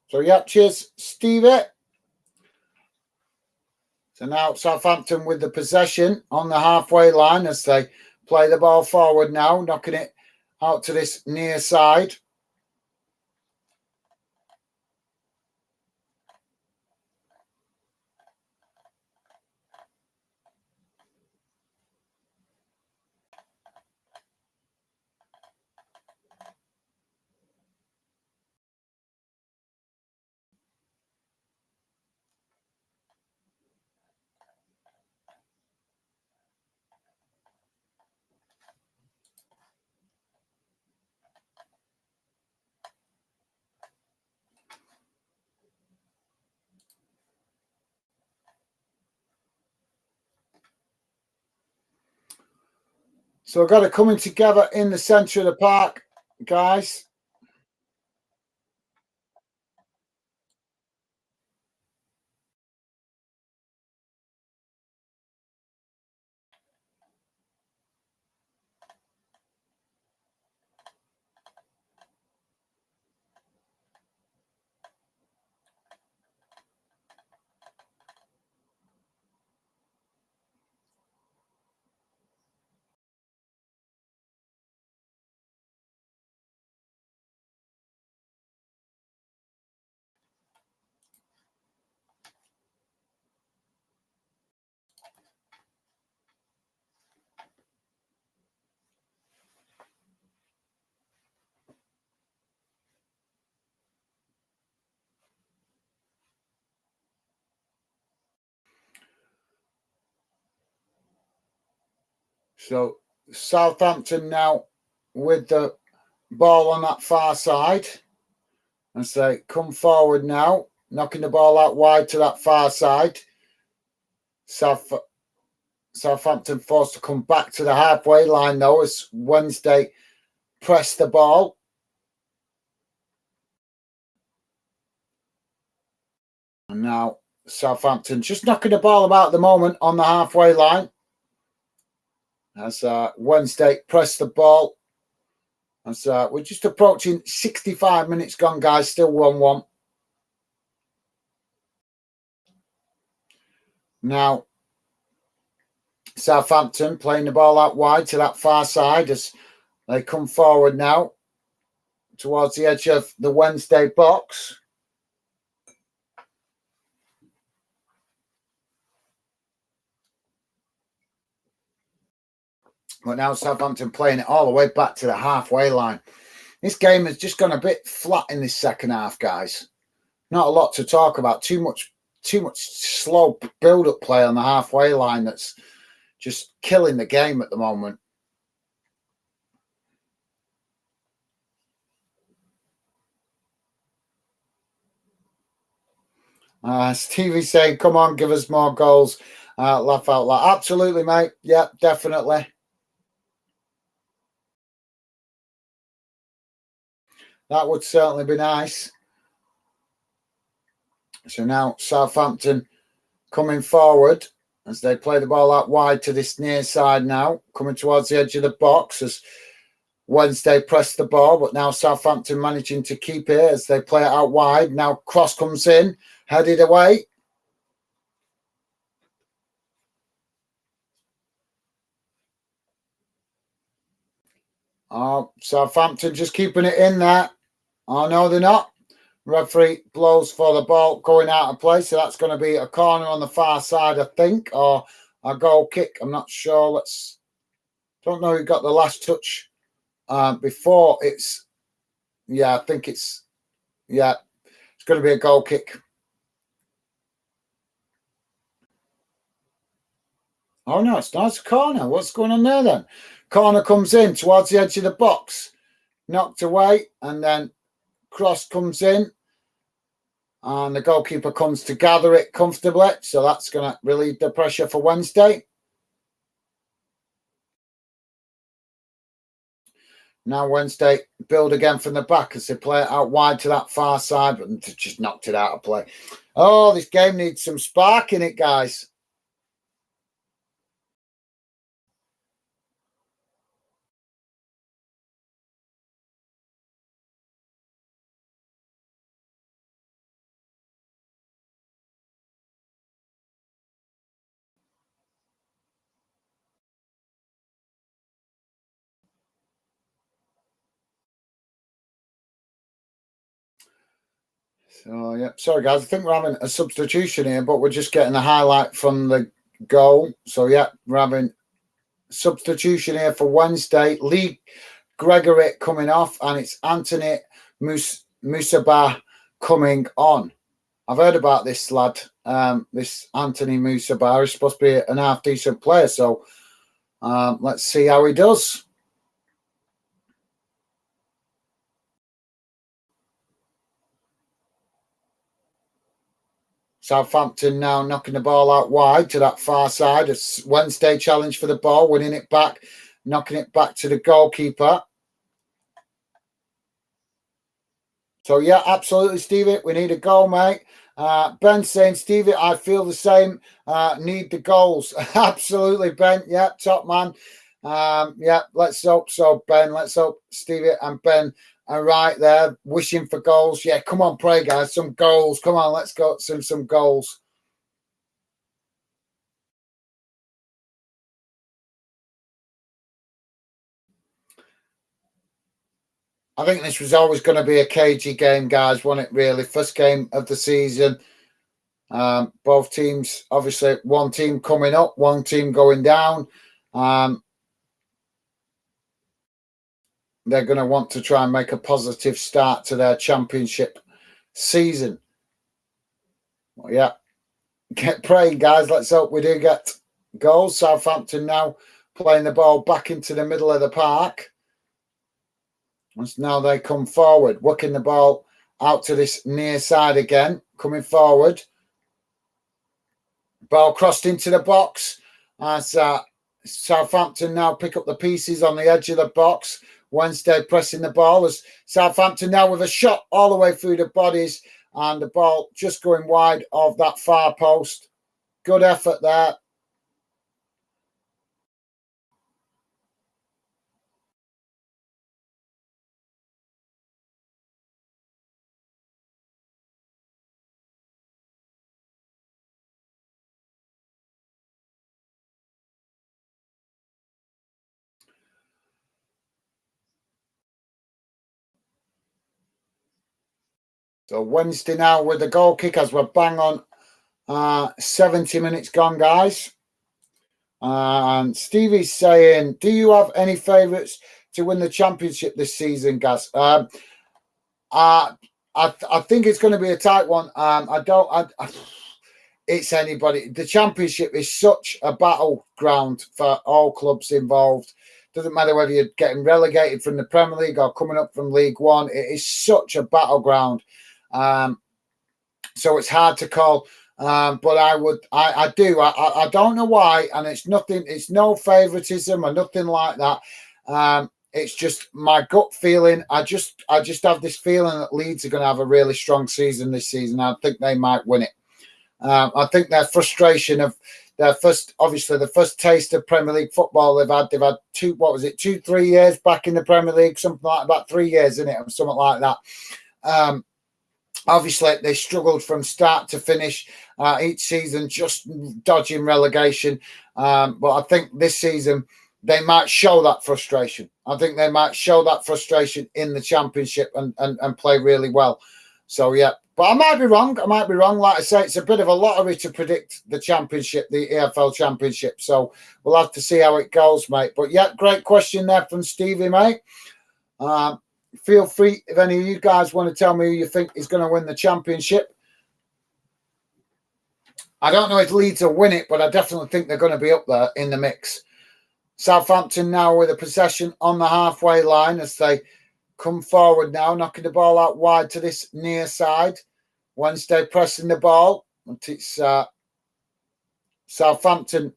So, yeah, cheers, Stevie. So now Southampton with the possession on the halfway line as they play the ball forward now, knocking it out to this near side. So we've got it coming together in the centre of the park, guys. So Southampton now with the ball on that far side. And say, come forward now, knocking the ball out wide to that far side. Southampton forced to come back to the halfway line, though, as Wednesday pressed the ball. And now Southampton just knocking the ball about at the moment on the halfway line. As Wednesday pressed the ball. As we're just approaching 65 minutes gone, guys, still 1-1. Now, Southampton playing the ball out wide to that far side as they come forward now towards the edge of the Wednesday box. But now Southampton playing it all the way back to the halfway line. This game has just gone a bit flat in this second half, guys. Not a lot to talk about. Too much slow build-up play on the halfway line that's just killing the game at the moment. Stevie's saying, come on, give us more goals. Laugh out loud. Absolutely, mate. Yeah, definitely. That would certainly be nice. So now Southampton coming forward as they play the ball out wide to this near side now, coming towards the edge of the box as Wednesday pressed the ball, but now Southampton managing to keep it as they play it out wide. Now cross comes in, headed away. Oh, Southampton just keeping it in there. Oh, no, they're not. Referee blows for the ball going out of play. So that's going to be a corner on the far side, I think, or a goal kick. I'm not sure. Don't know who got the last touch before. I think it's going to be a goal kick. Oh, no, it's not a corner. What's going on there then? Corner comes in towards the edge of the box. Knocked away, and then cross comes in. And the goalkeeper comes to gather it comfortably. So that's going to relieve the pressure for Wednesday. Now Wednesday build again from the back as they play it out wide to that far side, but just knocked it out of play. Oh, this game needs some spark in it, guys. So, yeah, sorry, guys. I think we're having a substitution here, but we're just getting the highlight from the goal. So, yeah, we're having substitution here for Wednesday. Lee Gregory coming off, and it's Anthony Musaba coming on. I've heard about this lad, this Anthony Musaba. He's supposed to be an half-decent player, so let's see how he does. Southampton now knocking the ball out wide to that far side. A Wednesday challenge for the ball, winning it back, knocking it back to the goalkeeper. So, yeah, absolutely, Stevie. We need a goal, mate. Ben saying, Stevie, I feel the same. Need the goals. Absolutely, Ben. Yeah, top man. Yeah, let's hope so, Ben. Let's hope Stevie and Ben are right there, wishing for goals. Yeah, come on, pray, guys. Some goals. Come on, let's go. Some goals. I think this was always going to be a cagey game, guys, wasn't it, really? First game of the season. Both teams, obviously, one team coming up, one team going down. They're going to want to try and make a positive start to their championship season. Well, yeah, get praying, guys. Let's hope we do get goals. Southampton now playing the ball back into the middle of the park. Once now they come forward, working the ball out to this near side again, coming forward. Ball crossed into the box as Southampton now pick up the pieces on the edge of the box. Wednesday pressing the ball as Southampton now with a shot all the way through the bodies and the ball just going wide of that far post. Good effort there. So Wednesday now with the goal kick as we're bang on 70 minutes gone, guys. And Stevie's saying, do you have any favourites to win the championship this season, Gaz? I think it's going to be a tight one. It's anybody. The championship is such a battleground for all clubs involved. Doesn't matter whether you're getting relegated from the Premier League or coming up from League One. It is such a battleground. So it's hard to call. But I don't know why, and it's nothing. It's no favoritism or nothing like that. It's just my gut feeling. I just have this feeling that Leeds are going to have a really strong season this season. I think they might win it. I think their frustration of their the first taste of Premier League football they've had 2-3 years back in the Premier League, something like about 3 years, isn't it, or something like that. Obviously, they struggled from start to finish each season, just dodging relegation. But I think this season they might show that frustration. I think they might show that frustration in the championship and play really well. So, yeah. But I might be wrong. Like I say, it's a bit of a lottery to predict the championship, the EFL Championship. So we'll have to see how it goes, mate. But, yeah, great question there from Stevie, mate. Feel free if any of you guys want to tell me who you think is going to win the championship. I don't know if Leeds will win it, but I definitely think they're going to be up there in the mix. Southampton now with a possession on the halfway line as they come forward now, knocking the ball out wide to this near side. Wednesday pressing the ball. It's Southampton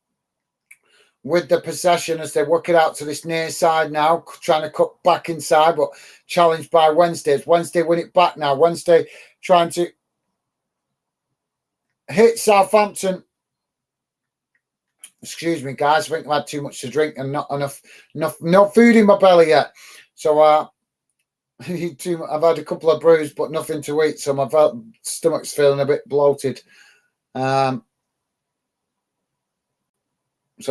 with the possession as they work it out to this near side now, trying to cut back inside, but challenged by Wednesday. Wednesday win it back now. Wednesday trying to hit Southampton. Excuse me, guys. I think I've had too much to drink and not enough food in my belly yet. So I've had a couple of brews, but nothing to eat. So my stomach's feeling a bit bloated. So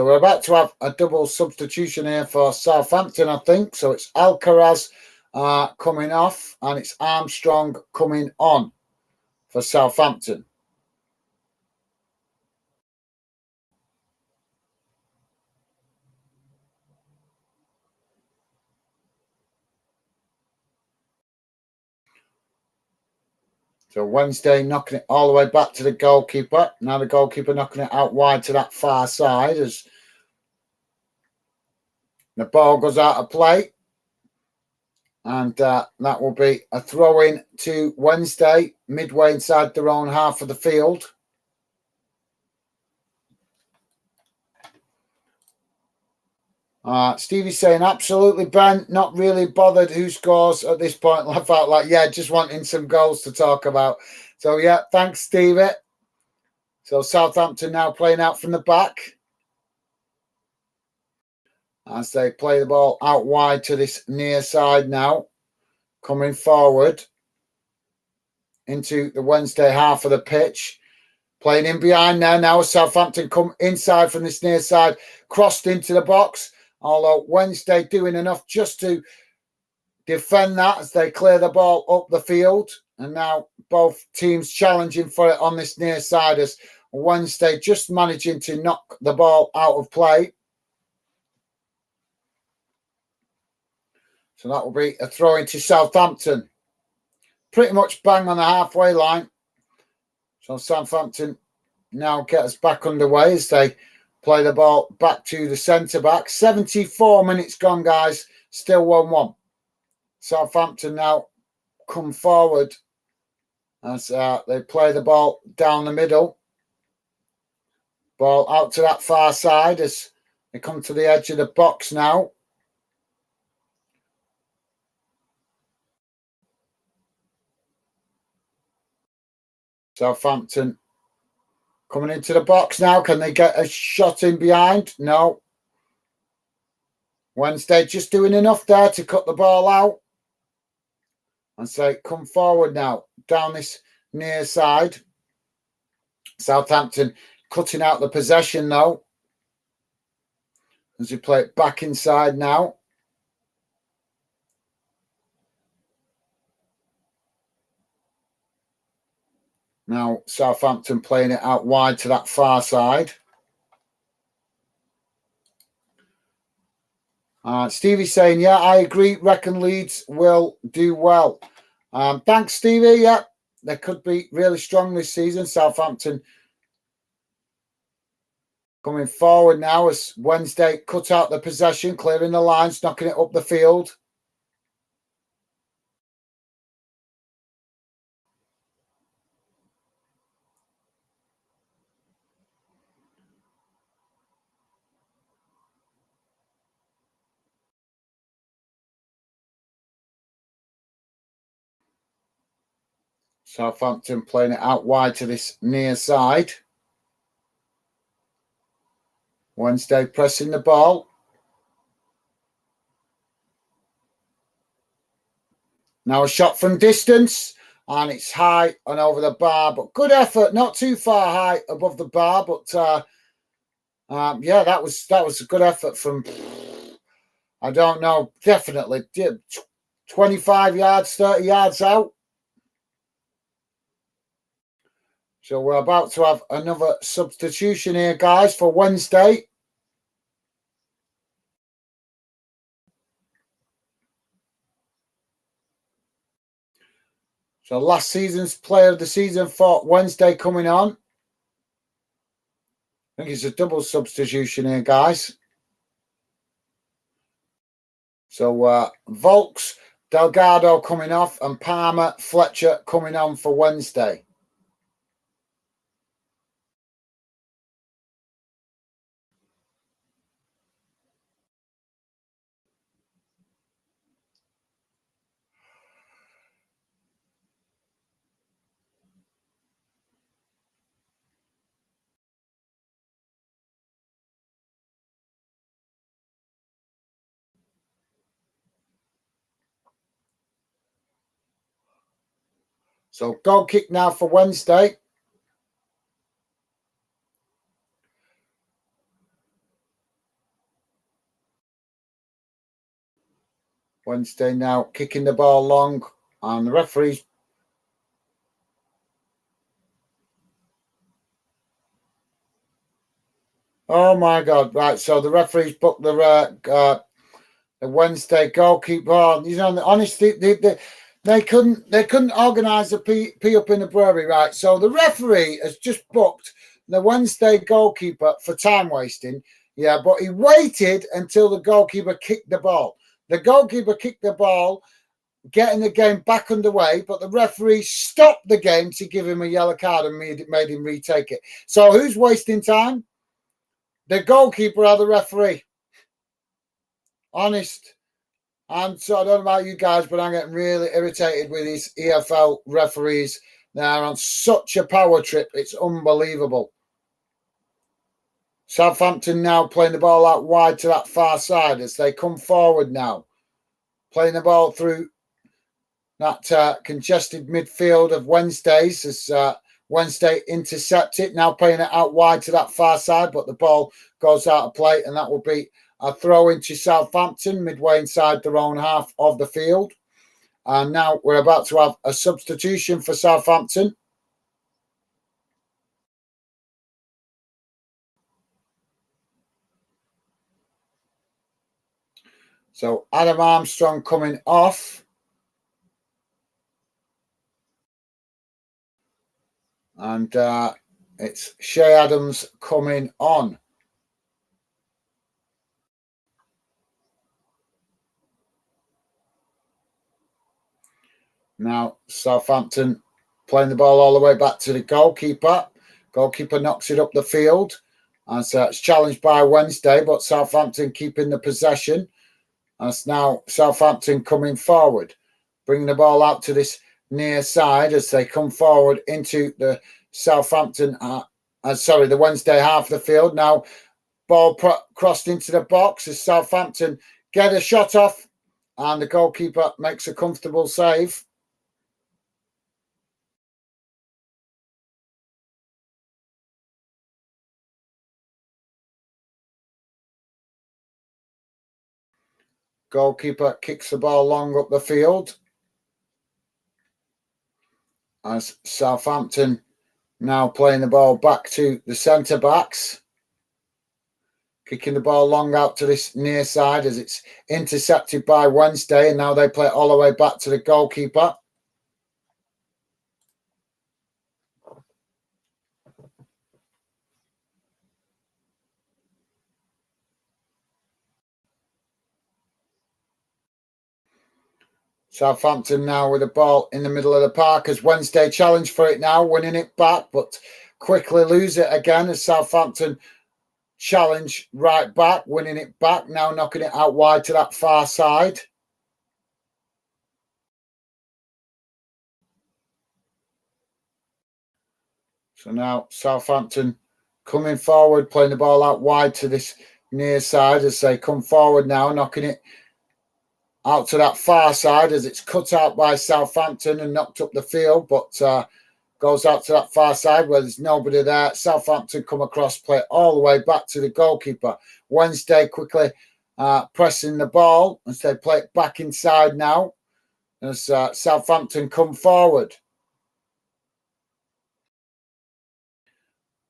we're about to have a double substitution here for Southampton, I think. So it's Alcaraz coming off and it's Armstrong coming on for Southampton. So Wednesday knocking it all the way back to the goalkeeper. Now the goalkeeper knocking it out wide to that far side as the ball goes out of play. And that will be a throw-in to Wednesday, midway inside their own half of the field. Stevie's saying, absolutely, Ben, not really bothered who scores at this point. I felt like, yeah, just wanting some goals to talk about. So, yeah, thanks, Stevie. So, Southampton now playing out from the back as they play the ball out wide to this near side now, coming forward into the Wednesday half of the pitch. Playing in behind there now. Southampton come inside from this near side, crossed into the box. Although Wednesday doing enough just to defend that as they clear the ball up the field. And now both teams challenging for it on this near side as Wednesday just managing to knock the ball out of play. So that will be a throw into Southampton. Pretty much bang on the halfway line. So Southampton now get us back underway as they play the ball back to the centre-back. 74 minutes gone, guys. Still 1-1. Southampton now come forward as they play the ball down the middle. Ball out to that far side as they come to the edge of the box now. Southampton coming into the box now. Can they get a shot in behind? No. Wednesday just doing enough there to cut the ball out. And say, come forward now. Down this near side. Southampton cutting out the possession though. As we play it back inside now. Now Southampton playing it out wide to that far side. Stevie's saying, yeah, I agree. Reckon Leeds will do well. Thanks, Stevie. Yeah, they could be really strong this season. Southampton coming forward now as Wednesday cut out the possession, clearing the lines, knocking it up the field. Southampton playing it out wide to this near side. Wednesday pressing the ball. Now a shot from distance, and it's high and over the bar, but good effort, not too far high above the bar, but yeah, that was a good effort from, I don't know, definitely 25 yards, 30 yards out. So we're about to have another substitution here, guys, for Wednesday. So last season's player of the season for Wednesday coming on. I think it's a double substitution here, guys. So Volks, Delgado coming off, and Palmer, Fletcher coming on for Wednesday. So goal kick now for Wednesday. Wednesday now kicking the ball long, and the referee's. Oh my God! Right, so the referee's booked the Wednesday goalkeeper. You know, honestly, they couldn't organise a P up in the brewery, right? So the referee has just booked the Wednesday goalkeeper for time wasting. Yeah, but he waited until the goalkeeper kicked the ball. The goalkeeper kicked the ball, getting the game back underway, but the referee stopped the game to give him a yellow card and made him retake it. So who's wasting time? The goalkeeper or the referee? Honest. So I don't know about you guys, but I'm getting really irritated with these EFL referees. They're on such a power trip. It's unbelievable. Southampton now playing the ball out wide to that far side as they come forward now. Playing the ball through that congested midfield of Wednesdays as Wednesday intercept it. Now playing it out wide to that far side, but the ball goes out of play, and that will be a throw into Southampton midway inside their own half of the field. And now we're about to have a substitution for Southampton. So Adam Armstrong coming off. And it's Shea Adams coming on. Now Southampton playing the ball all the way back to the goalkeeper. Goalkeeper knocks it up the field. And so it's challenged by Wednesday, but Southampton keeping the possession. And it's now Southampton coming forward, bringing the ball out to this near side as they come forward into the Southampton, the Wednesday half of the field. Now ball crossed into the box as Southampton get a shot off, and the goalkeeper makes a comfortable save. Goalkeeper kicks the ball long up the field as Southampton Now playing the ball back to the centre backs. Kicking the ball long out to this near side as it's intercepted by Wednesday. And now they play it all the way back to the goalkeeper. Southampton now with the ball in the middle of the park as Wednesday challenge for it now, winning it back, but quickly lose it again as Southampton challenge right back, winning it back, now knocking it out wide to that far side. So now Southampton coming forward, playing the ball out wide to this near side as they come forward now, knocking it out to that far side as it's cut out by Southampton and knocked up the field, but goes out to that far side where there's nobody there. Southampton come across, play all the way back to the goalkeeper. Wednesday quickly pressing the ball as they play it back inside now as Southampton come forward.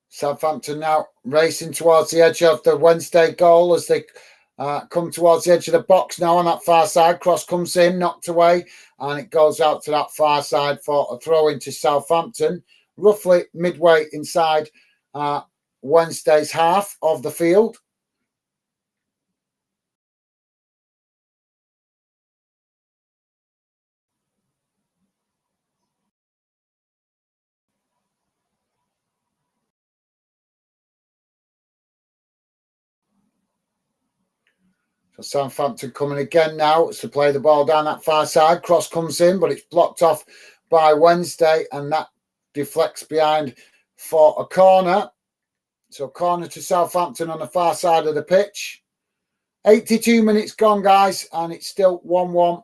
Southampton now racing towards the edge of the Wednesday goal as they come towards the edge of the box now on that far side. Cross comes in, knocked away, and it goes out to that far side for a throw into Southampton, roughly midway inside Wednesday's half of the field. So Southampton coming again now to play the ball down that far side. Cross comes in, but it's blocked off by Wednesday, and that deflects behind for a corner. So corner to Southampton on the far side of the pitch. 82 minutes gone, guys, and it's still 1-1.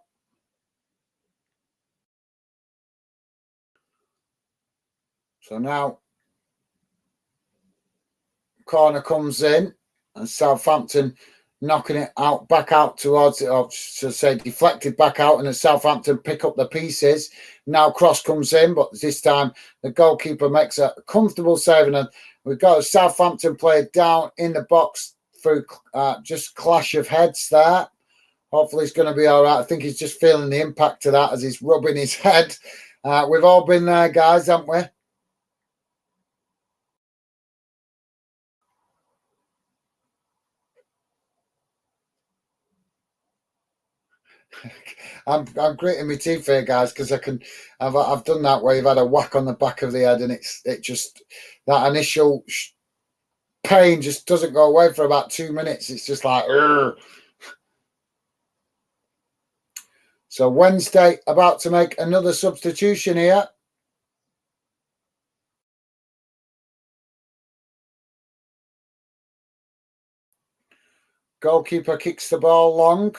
So now corner comes in, and Southampton knocking it out, back out towards it, or should I say deflected back out, and then Southampton pick up the pieces. Now cross comes in, but this time the goalkeeper makes a comfortable save, and we've got a Southampton player down in the box through just clash of heads there. Hopefully he's going to be all right. I think he's just feeling the impact of that as he's rubbing his head. We've all been there, guys, haven't we? I'm gritting my teeth here, guys, because I've done that where you've had a whack on the back of the head, and it just that initial pain just doesn't go away for about 2 minutes. It's just like, urgh. So Wednesday about to make another substitution here. Goalkeeper kicks the ball long.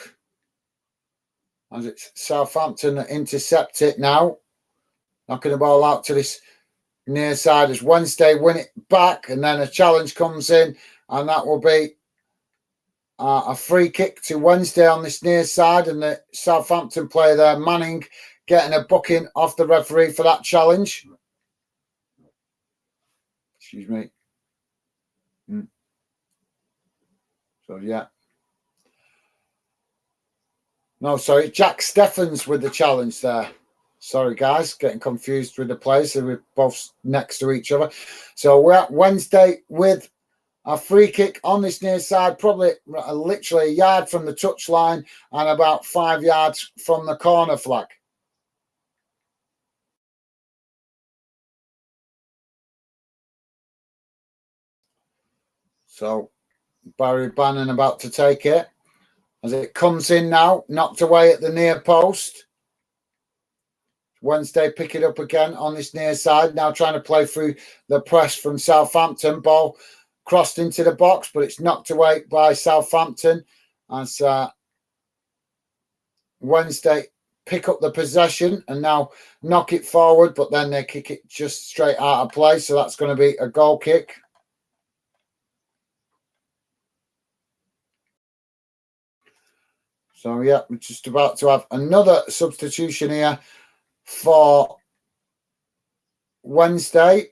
As it's Southampton that intercept it now. Knocking the ball out to this near side as Wednesday win it back, and then a challenge comes in, and that will be a free kick to Wednesday on this near side, and the Southampton player there, Manning, getting a booking off the referee for that challenge. Excuse me. So, yeah. No, sorry, Jack Steffens with the challenge there. Sorry, guys, getting confused with the players. So we're both next to each other. So we're at Wednesday with a free kick on this near side, probably literally a yard from the touchline and about 5 yards from the corner flag. So Barry Bannon about to take it. As it comes in now, knocked away at the near post. Wednesday pick it up again on this near side. Now trying to play through the press from Southampton. Ball crossed into the box, but it's knocked away by Southampton. As Wednesday pick up the possession and now knock it forward, but then they kick it just straight out of play. So that's going to be a goal kick. So, yeah, we're just about to have another substitution here for Wednesday.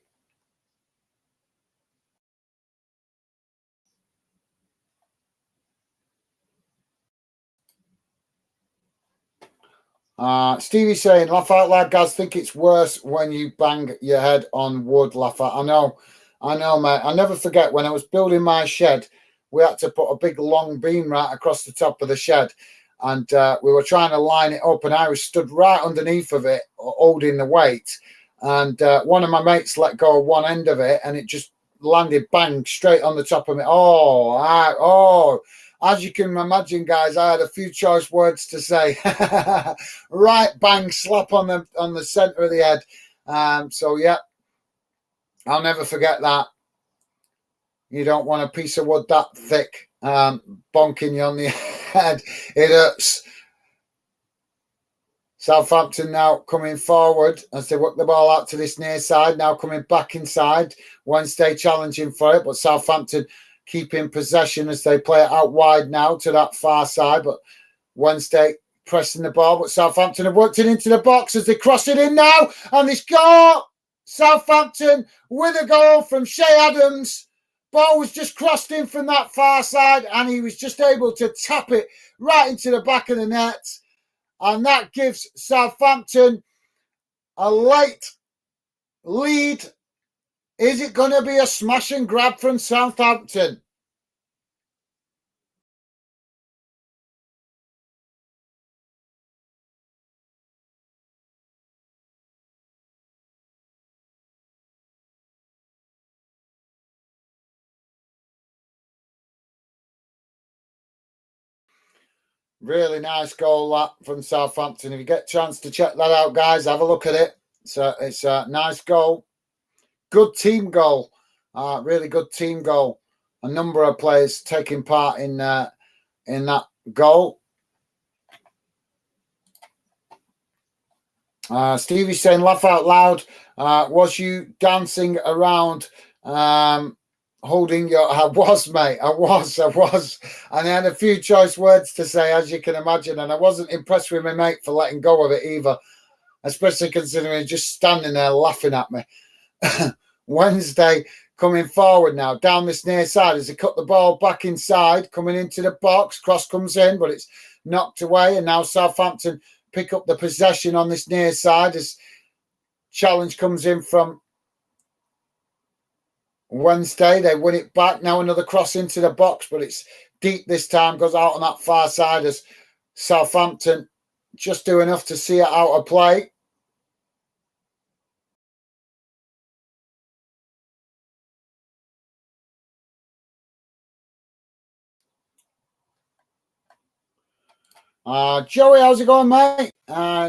Stevie saying, laugh out loud, guys. Think it's worse when you bang your head on wood. Laugh out. I know, mate. I never forget when I was building my shed. We had to put a big long beam right across the top of the shed, and we were trying to line it up, and I was stood right underneath of it, holding the weight. And one of my mates let go of one end of it, and it just landed bang straight on the top of me. As you can imagine, guys, I had a few choice words to say. Right bang slap on the center of the head. So yeah, I'll never forget that. You don't want a piece of wood that thick bonking you on the head. It hurts. Southampton now coming forward as they work the ball out to this near side. Now coming back inside. Wednesday challenging for it, but Southampton keeping possession as they play it out wide now to that far side. But Wednesday pressing the ball, but Southampton have worked it into the box as they cross it in now. And they score! Southampton with a goal from Shea Adams. Ball was just crossed in from that far side, and he was just able to tap it right into the back of the net. And that gives Southampton a late lead. Is it going to be a smash and grab from Southampton? Really nice goal that from Southampton. If you get a chance to check that out, guys, have a look at it. It's a nice goal. Good team goal. Really good team goal. A number of players taking part in that goal. Stevie's saying, laugh out loud. Was you dancing around holding your... I was, mate. I was. And I had a few choice words to say, as you can imagine. And I wasn't impressed with my mate for letting go of it either. Especially considering just standing there laughing at me. Wednesday coming forward now, down this near side as they cut the ball back inside, coming into the box. Cross comes in, but it's knocked away. And now Southampton pick up the possession on this near side as challenge comes in from Wednesday. They win it back. Now another cross into the box, but it's deep this time. Goes out on that far side as Southampton just do enough to see it out of play. Joey, how's it going, mate?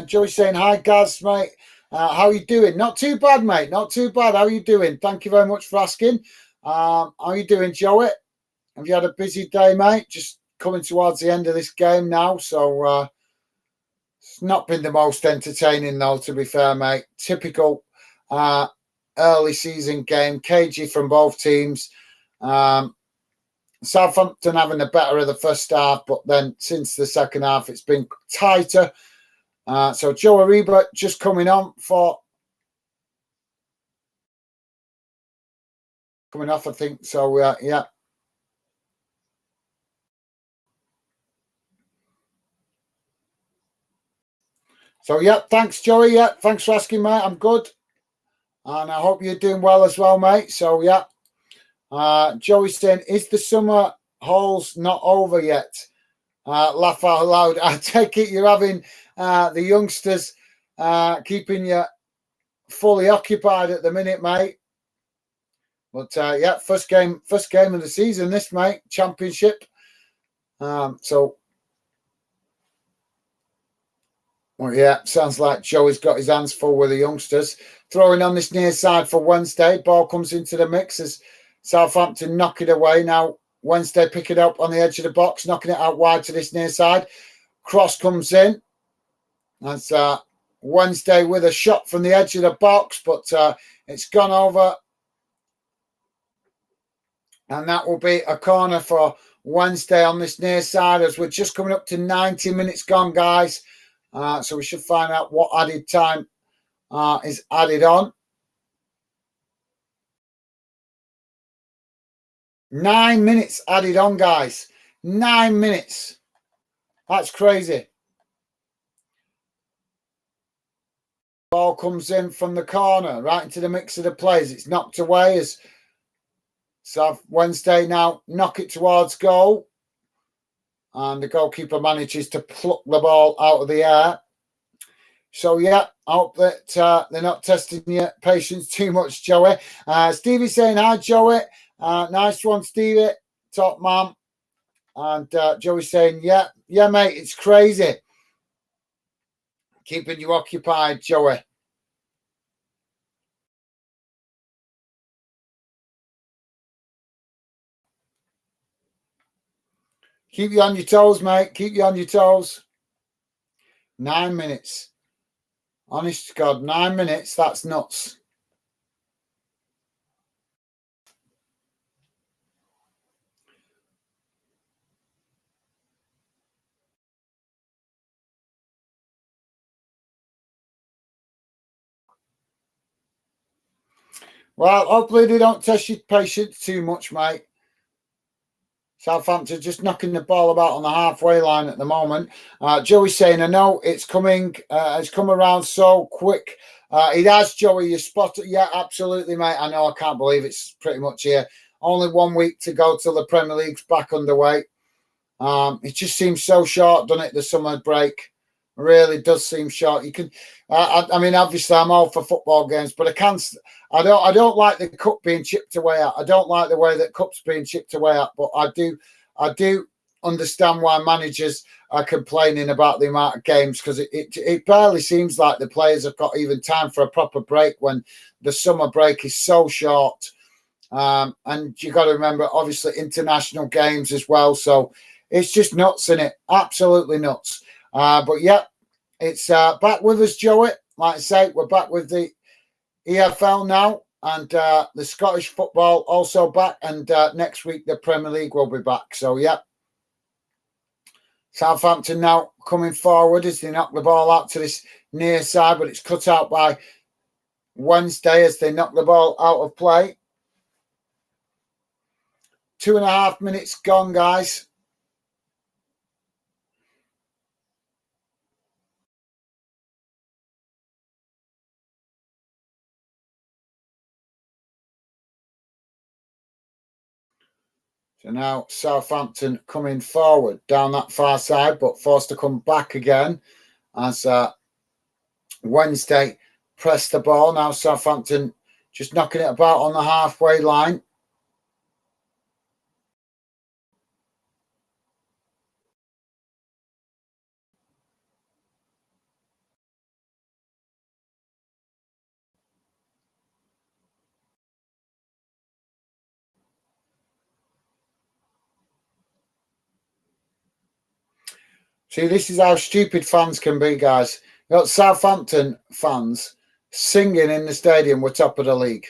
Joey saying, hi, Gaz, mate. How are you doing? Not too bad, mate. Not too bad. How are you doing? Thank you very much for asking. How are you doing, Joey? Have you had a busy day, mate? Just coming towards the end of this game now. So it's not been the most entertaining, though, to be fair, mate. Typical early season game. Cagey from both teams. Southampton having the better of the first half, but then since the second half, it's been tighter. So Joe Ariba just coming on for... Coming off, I think. So, yeah. So, yeah, thanks, Joey. Yeah, thanks for asking, mate. I'm good. And I hope you're doing well as well, mate. So, yeah. Joey's saying, is the summer holes not over yet? Laugh out loud. I take it you're having the youngsters keeping you fully occupied at the minute, mate. But yeah, first game of the season, this, mate. Championship. So, well, yeah, sounds like Joey's got his hands full with the youngsters. Throwing on this near side for Wednesday. Ball comes into the mix as Southampton knock it away. Now Wednesday pick it up on the edge of the box, knocking it out wide to this near side. Cross comes in. That's Wednesday with a shot from the edge of the box, but it's gone over. And that will be a corner for Wednesday on this near side as we're just coming up to 90 minutes gone, guys. So we should find out what added time is added on. 9 minutes added on, guys. 9 minutes. That's crazy. ball comes in from the corner, right into the mix of the players. It's knocked away as South Wednesday now knock it towards goal. And the goalkeeper manages to pluck the ball out of the air. So, yeah, I hope that they're not testing your patience too much, Joey. Stevie saying, hi, Joey. Nice one, Stevie. Top man. And Joey saying, yeah, mate, it's crazy. Keeping you occupied, Joey. Keep you on your toes, mate. Keep you on your toes. 9 minutes. Honest to God, 9 minutes. That's nuts. Well, hopefully they don't test your patience too much, mate. Southampton just knocking the ball about on the halfway line at the moment. Joey's saying, I know it's coming. It's come around so quick. It has, Joey. You spotted. Yeah, absolutely, mate. I know. I can't believe it's pretty much here. Only 1 week to go till the Premier League's back underway. It just seems so short, doesn't it? The summer break really does seem short. You can, I mean, obviously, I'm all for football games, but I don't like the cup being chipped away at. I don't like the way that cup's being chipped away at. But I do understand why managers are complaining about the amount of games, because it barely seems like the players have got even time for a proper break when the summer break is so short. And you got to remember, obviously, international games as well. So it's just nuts, isn't it? Absolutely nuts. But yeah, it's back with us, Joey. Like I say, we're back with the EFL now, and the Scottish football also back. And next week, the Premier League will be back. So yeah, Southampton now coming forward as they knock the ball out to this near side, but it's cut out by Wednesday as they knock the ball out of play. 2.5 minutes gone, guys. So now Southampton coming forward down that far side, but forced to come back again as Wednesday pressed the ball. Now Southampton just knocking it about on the halfway line. See, this is how stupid fans can be, guys. You got Southampton fans singing in the stadium, we're top of the league.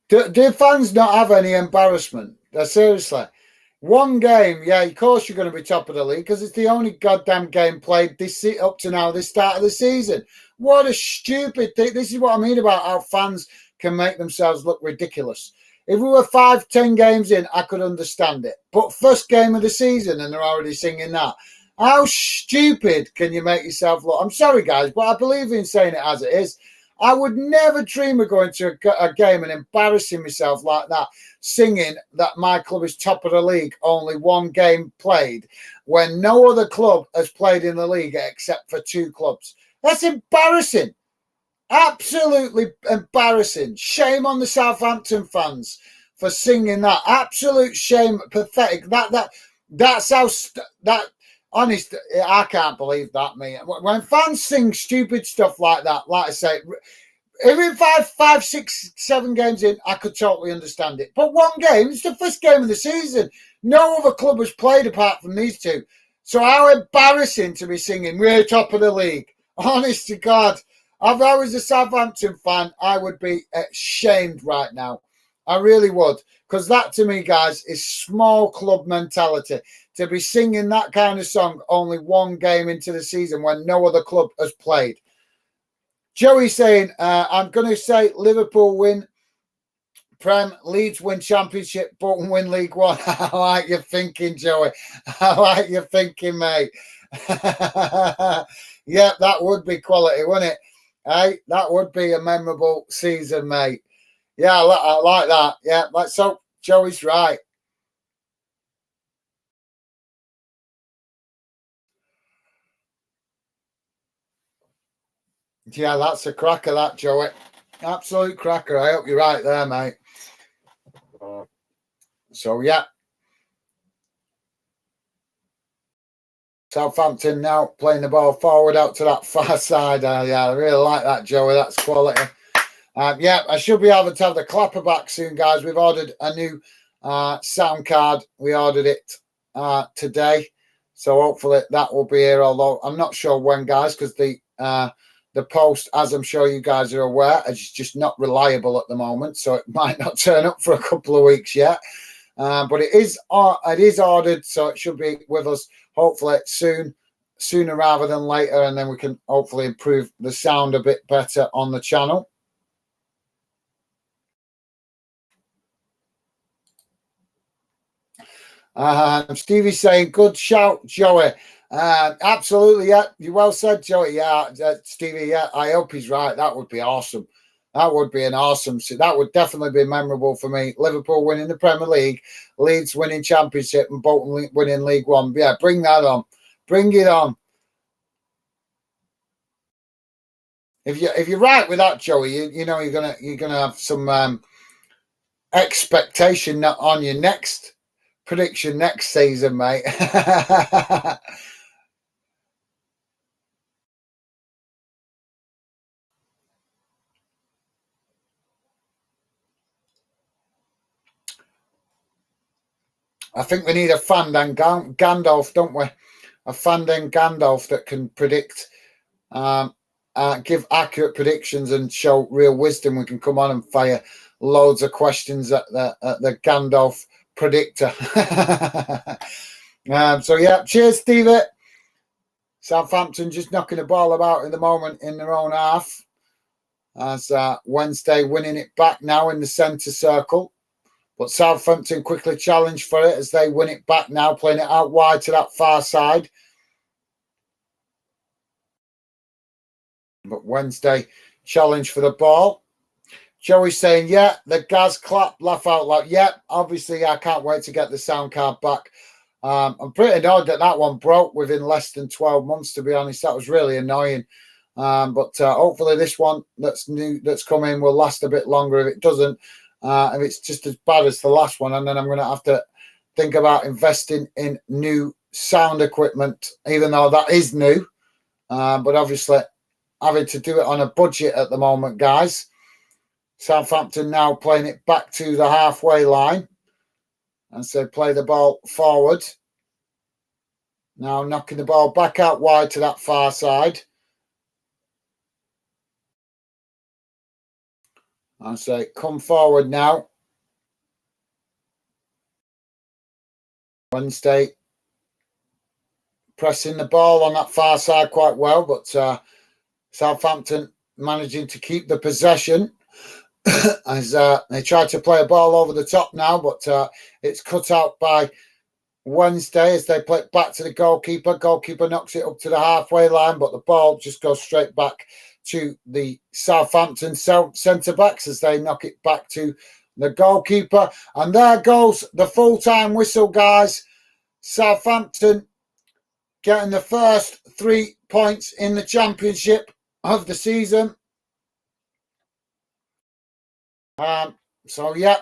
Do fans not have any embarrassment? Seriously. One game, yeah, of course you're going to be top of the league because it's the only goddamn game played this up to now, this start of the season. What a stupid thing. This is what I mean about how fans can make themselves look ridiculous. If we were 5-10 games in, I could understand it. But first game of the season and they're already singing that. How stupid can you make yourself look? I'm sorry, guys, but I believe in saying it as it is. I would never dream of going to a game and embarrassing myself like that, singing that my club is top of the league, only one game played, when no other club has played in the league except for 2 clubs. That's embarrassing. Absolutely embarrassing. Shame on the Southampton fans for singing that. Absolute shame. Pathetic. That's how honest. I can't believe that, mate. When fans sing stupid stuff like that, like I say, even 5, 6, 7 games in, I could totally understand it. But one game, it's the first game of the season. No other club has played apart from these 2. So how embarrassing to be singing, we're top of the league. Honest to God. If I was a Southampton fan, I would be ashamed right now. I really would. Because that, to me, guys, is small club mentality. To be singing that kind of song only one game into the season when no other club has played. Joey saying, I'm going to say Liverpool win Prem, Leeds win Championship, Bolton win League One. I like your thinking, Joey. I like your thinking, mate. Yeah, that would be quality, wouldn't it? Hey, that would be a memorable season, mate. Yeah, I like that. Yeah, let's hope Joey's right. Yeah, that's a cracker, that, Joey. Absolute cracker. I hope you're right there, mate. So, yeah. Southampton now playing the ball forward out to that far side. Yeah, I really like that, Joey. That's quality. Yeah, I should be able to have the clapper back soon, guys. We've ordered a new sound card. We ordered it today. So hopefully that will be here, although I'm not sure when, guys, because the post, as I'm sure you guys are aware, is just not reliable at the moment. So it might not turn up for a couple of weeks yet. But it is ordered, so it should be with us hopefully sooner rather than later, and then we can hopefully improve the sound a bit better on the channel. Stevie's saying, good shout, Joey. Absolutely, yeah. You well said, Joey. Yeah, Stevie, yeah, I hope he's right. That would be awesome. That would be an awesome. That would definitely be memorable for me. Liverpool winning the Premier League, Leeds winning Championship, and Bolton winning League One. Yeah, bring that on. Bring it on. If you're right with that, Joey, you know you're gonna have some expectation on your next prediction next season, mate. I think we need a Fandang Gandalf, don't we? A Fandang Gandalf that can predict, give accurate predictions and show real wisdom. We can come on and fire loads of questions at the Gandalf predictor. So yeah, cheers, Stevie. Southampton just knocking the ball about in the moment in their own half. As Wednesday winning it back now in the centre circle. But Southampton quickly challenge for it as they win it back now, playing it out wide to that far side. But Wednesday challenge for the ball. Joey's saying, yeah, the Gaz clap, laugh out loud. Yeah, obviously, I can't wait to get the sound card back. I'm pretty annoyed that one broke within less than 12 months, to be honest. That was really annoying. But hopefully this one that's come in will last a bit longer. If it doesn't, if it's just as bad as the last one, and then I'm going to have to think about investing in new sound equipment, even though that is new. But obviously, having to do it on a budget at the moment, guys. Southampton now playing it back to the halfway line. And so play the ball forward. Now knocking the ball back out wide to that far side. And say, come forward now. Wednesday pressing the ball on that far side quite well, but Southampton managing to keep the possession as they try to play a ball over the top now, but it's cut out by Wednesday as they play it back to the goalkeeper. Goalkeeper knocks it up to the halfway line, but the ball just goes straight back to the Southampton centre-backs as they knock it back to the goalkeeper. And there goes the full-time whistle, guys. Southampton getting the first 3 points in the Championship of the season. So, yeah,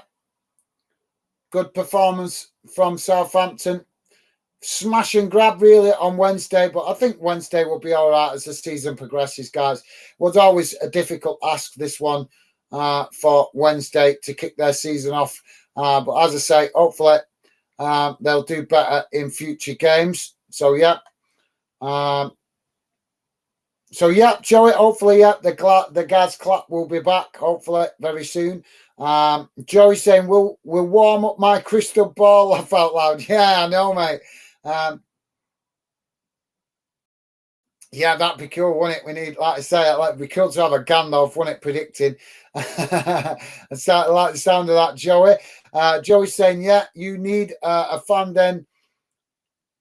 good performance from Southampton. Smash and grab really on Wednesday, but I think Wednesday will be all right as the season progresses, guys. It was always a difficult ask, this one, for Wednesday to kick their season off. But as I say, hopefully they'll do better in future games. So, yeah. Joey, hopefully, yeah, the Gaz clap will be back, hopefully, very soon. Joey saying, we'll warm up my crystal ball, laugh out loud. Yeah, I know, mate. Yeah, that'd be cool, wouldn't it? We need, like I say, it'd be cool to have a Gandalf, wouldn't it, predicting. I like the sound of that, Joey. Joey's saying, yeah, you need a Fandang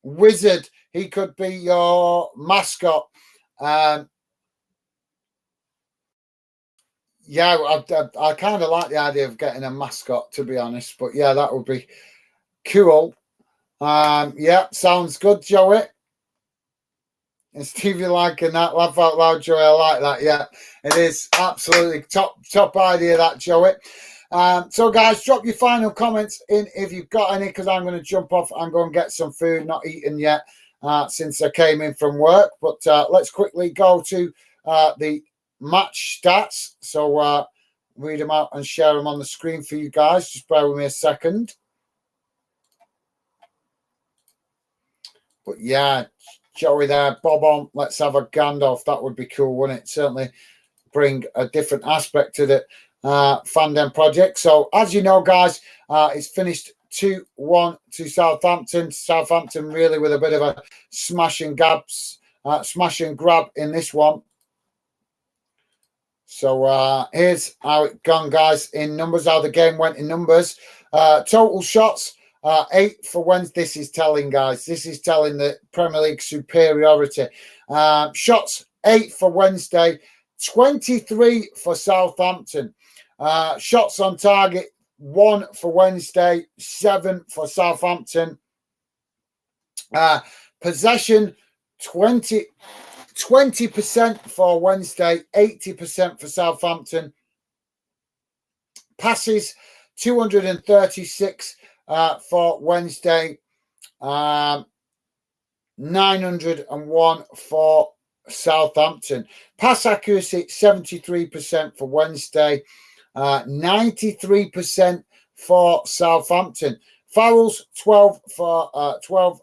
wizard. He could be your mascot. Yeah, I kind of like the idea of getting a mascot, to be honest. But yeah, that would be cool. Yeah, sounds good, Joey. And Stevie liking that. Laugh out loud, Joey. I like that. Yeah, it is absolutely top idea, that, Joey. So, guys, drop your final comments in if you've got any, because I'm going to jump off and go and get some food. Not eaten yet since I came in from work. But let's quickly go to the match stats. So, read them out and share them on the screen for you guys. Just bear with me a second. But yeah, Joey there, Bob on. Let's have a Gandalf. That would be cool, wouldn't it? Certainly bring a different aspect to the Fandom project. So, as you know, guys, it's finished 2-1 to Southampton. Southampton really with a bit of a smash and grab in this one. So here's how it gone, guys, in numbers, how the game went in numbers. Total shots, 8 for Wednesday. This is telling, guys. This is telling the Premier League superiority. Shots, 8 for Wednesday, 23 for Southampton. Shots on target, 1 for Wednesday, 7 for Southampton. Possession, 20% for Wednesday, 80% for Southampton. Passes, 236 for Wednesday, 901 for Southampton. Pass accuracy, 73% for Wednesday, 93% for Southampton. Fouls, 12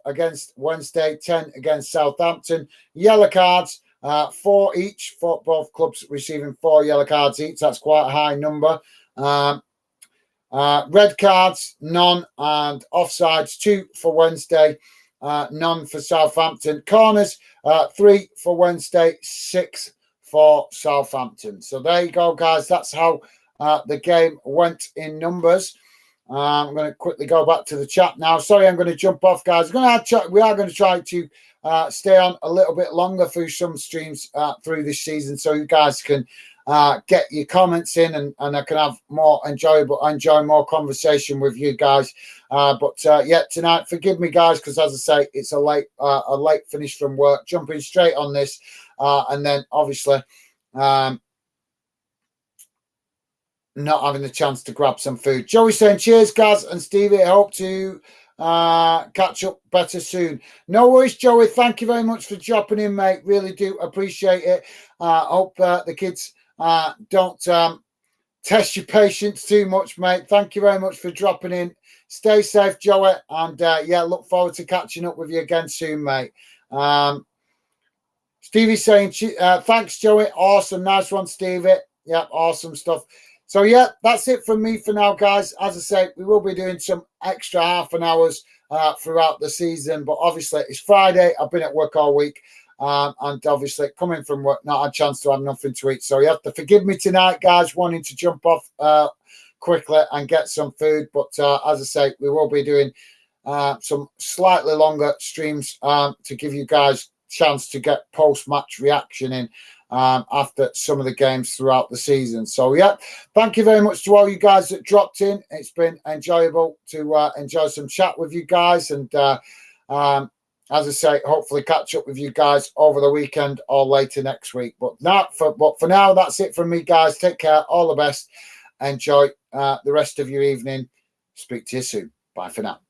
against Wednesday, 10 against Southampton. Yellow cards, 4 each, for both clubs receiving 4 yellow cards each. That's quite a high number. Red cards, none, and offsides, 2 for Wednesday, none for Southampton. Corners, 3 for Wednesday, 6 for Southampton. So there you go, guys. That's how the game went in numbers. I'm going to quickly go back to the chat now. Sorry, I'm going to jump off, guys. We are going to try to stay on a little bit longer through some streams through this season, so you guys can get your comments in, and I can have enjoy more conversation with you guys. But yeah, tonight, forgive me, guys, because as I say, it's a late finish from work. Jumping straight on this, and then obviously. Not having the chance to grab some food. Joey saying, cheers, Gaz and Stevie. I hope to catch up better soon. No worries, Joey. Thank you very much for dropping in, mate. Really do appreciate it. Hope the kids don't test your patience too much, mate. Thank you very much for dropping in. Stay safe, Joey. And yeah, look forward to catching up with you again soon, mate. Stevie saying, thanks, Joey. Awesome. Nice one, Stevie. Yeah, awesome stuff. So, yeah, that's it from me for now, guys. As I say, we will be doing some extra half an hours throughout the season. But obviously, it's Friday. I've been at work all week. And obviously, coming from work, not had a chance to have nothing to eat. So, you have to forgive me tonight, guys, wanting to jump off quickly and get some food. But as I say, we will be doing some slightly longer streams to give you guys a chance to get post-match reaction in. After some of the games throughout the season. So, yeah, thank you very much to all you guys that dropped in. It's been enjoyable to enjoy some chat with you guys. And as I say, hopefully catch up with you guys over the weekend or later next week. But for now, that's it from me, guys. Take care. All the best. Enjoy the rest of your evening. Speak to you soon. Bye for now.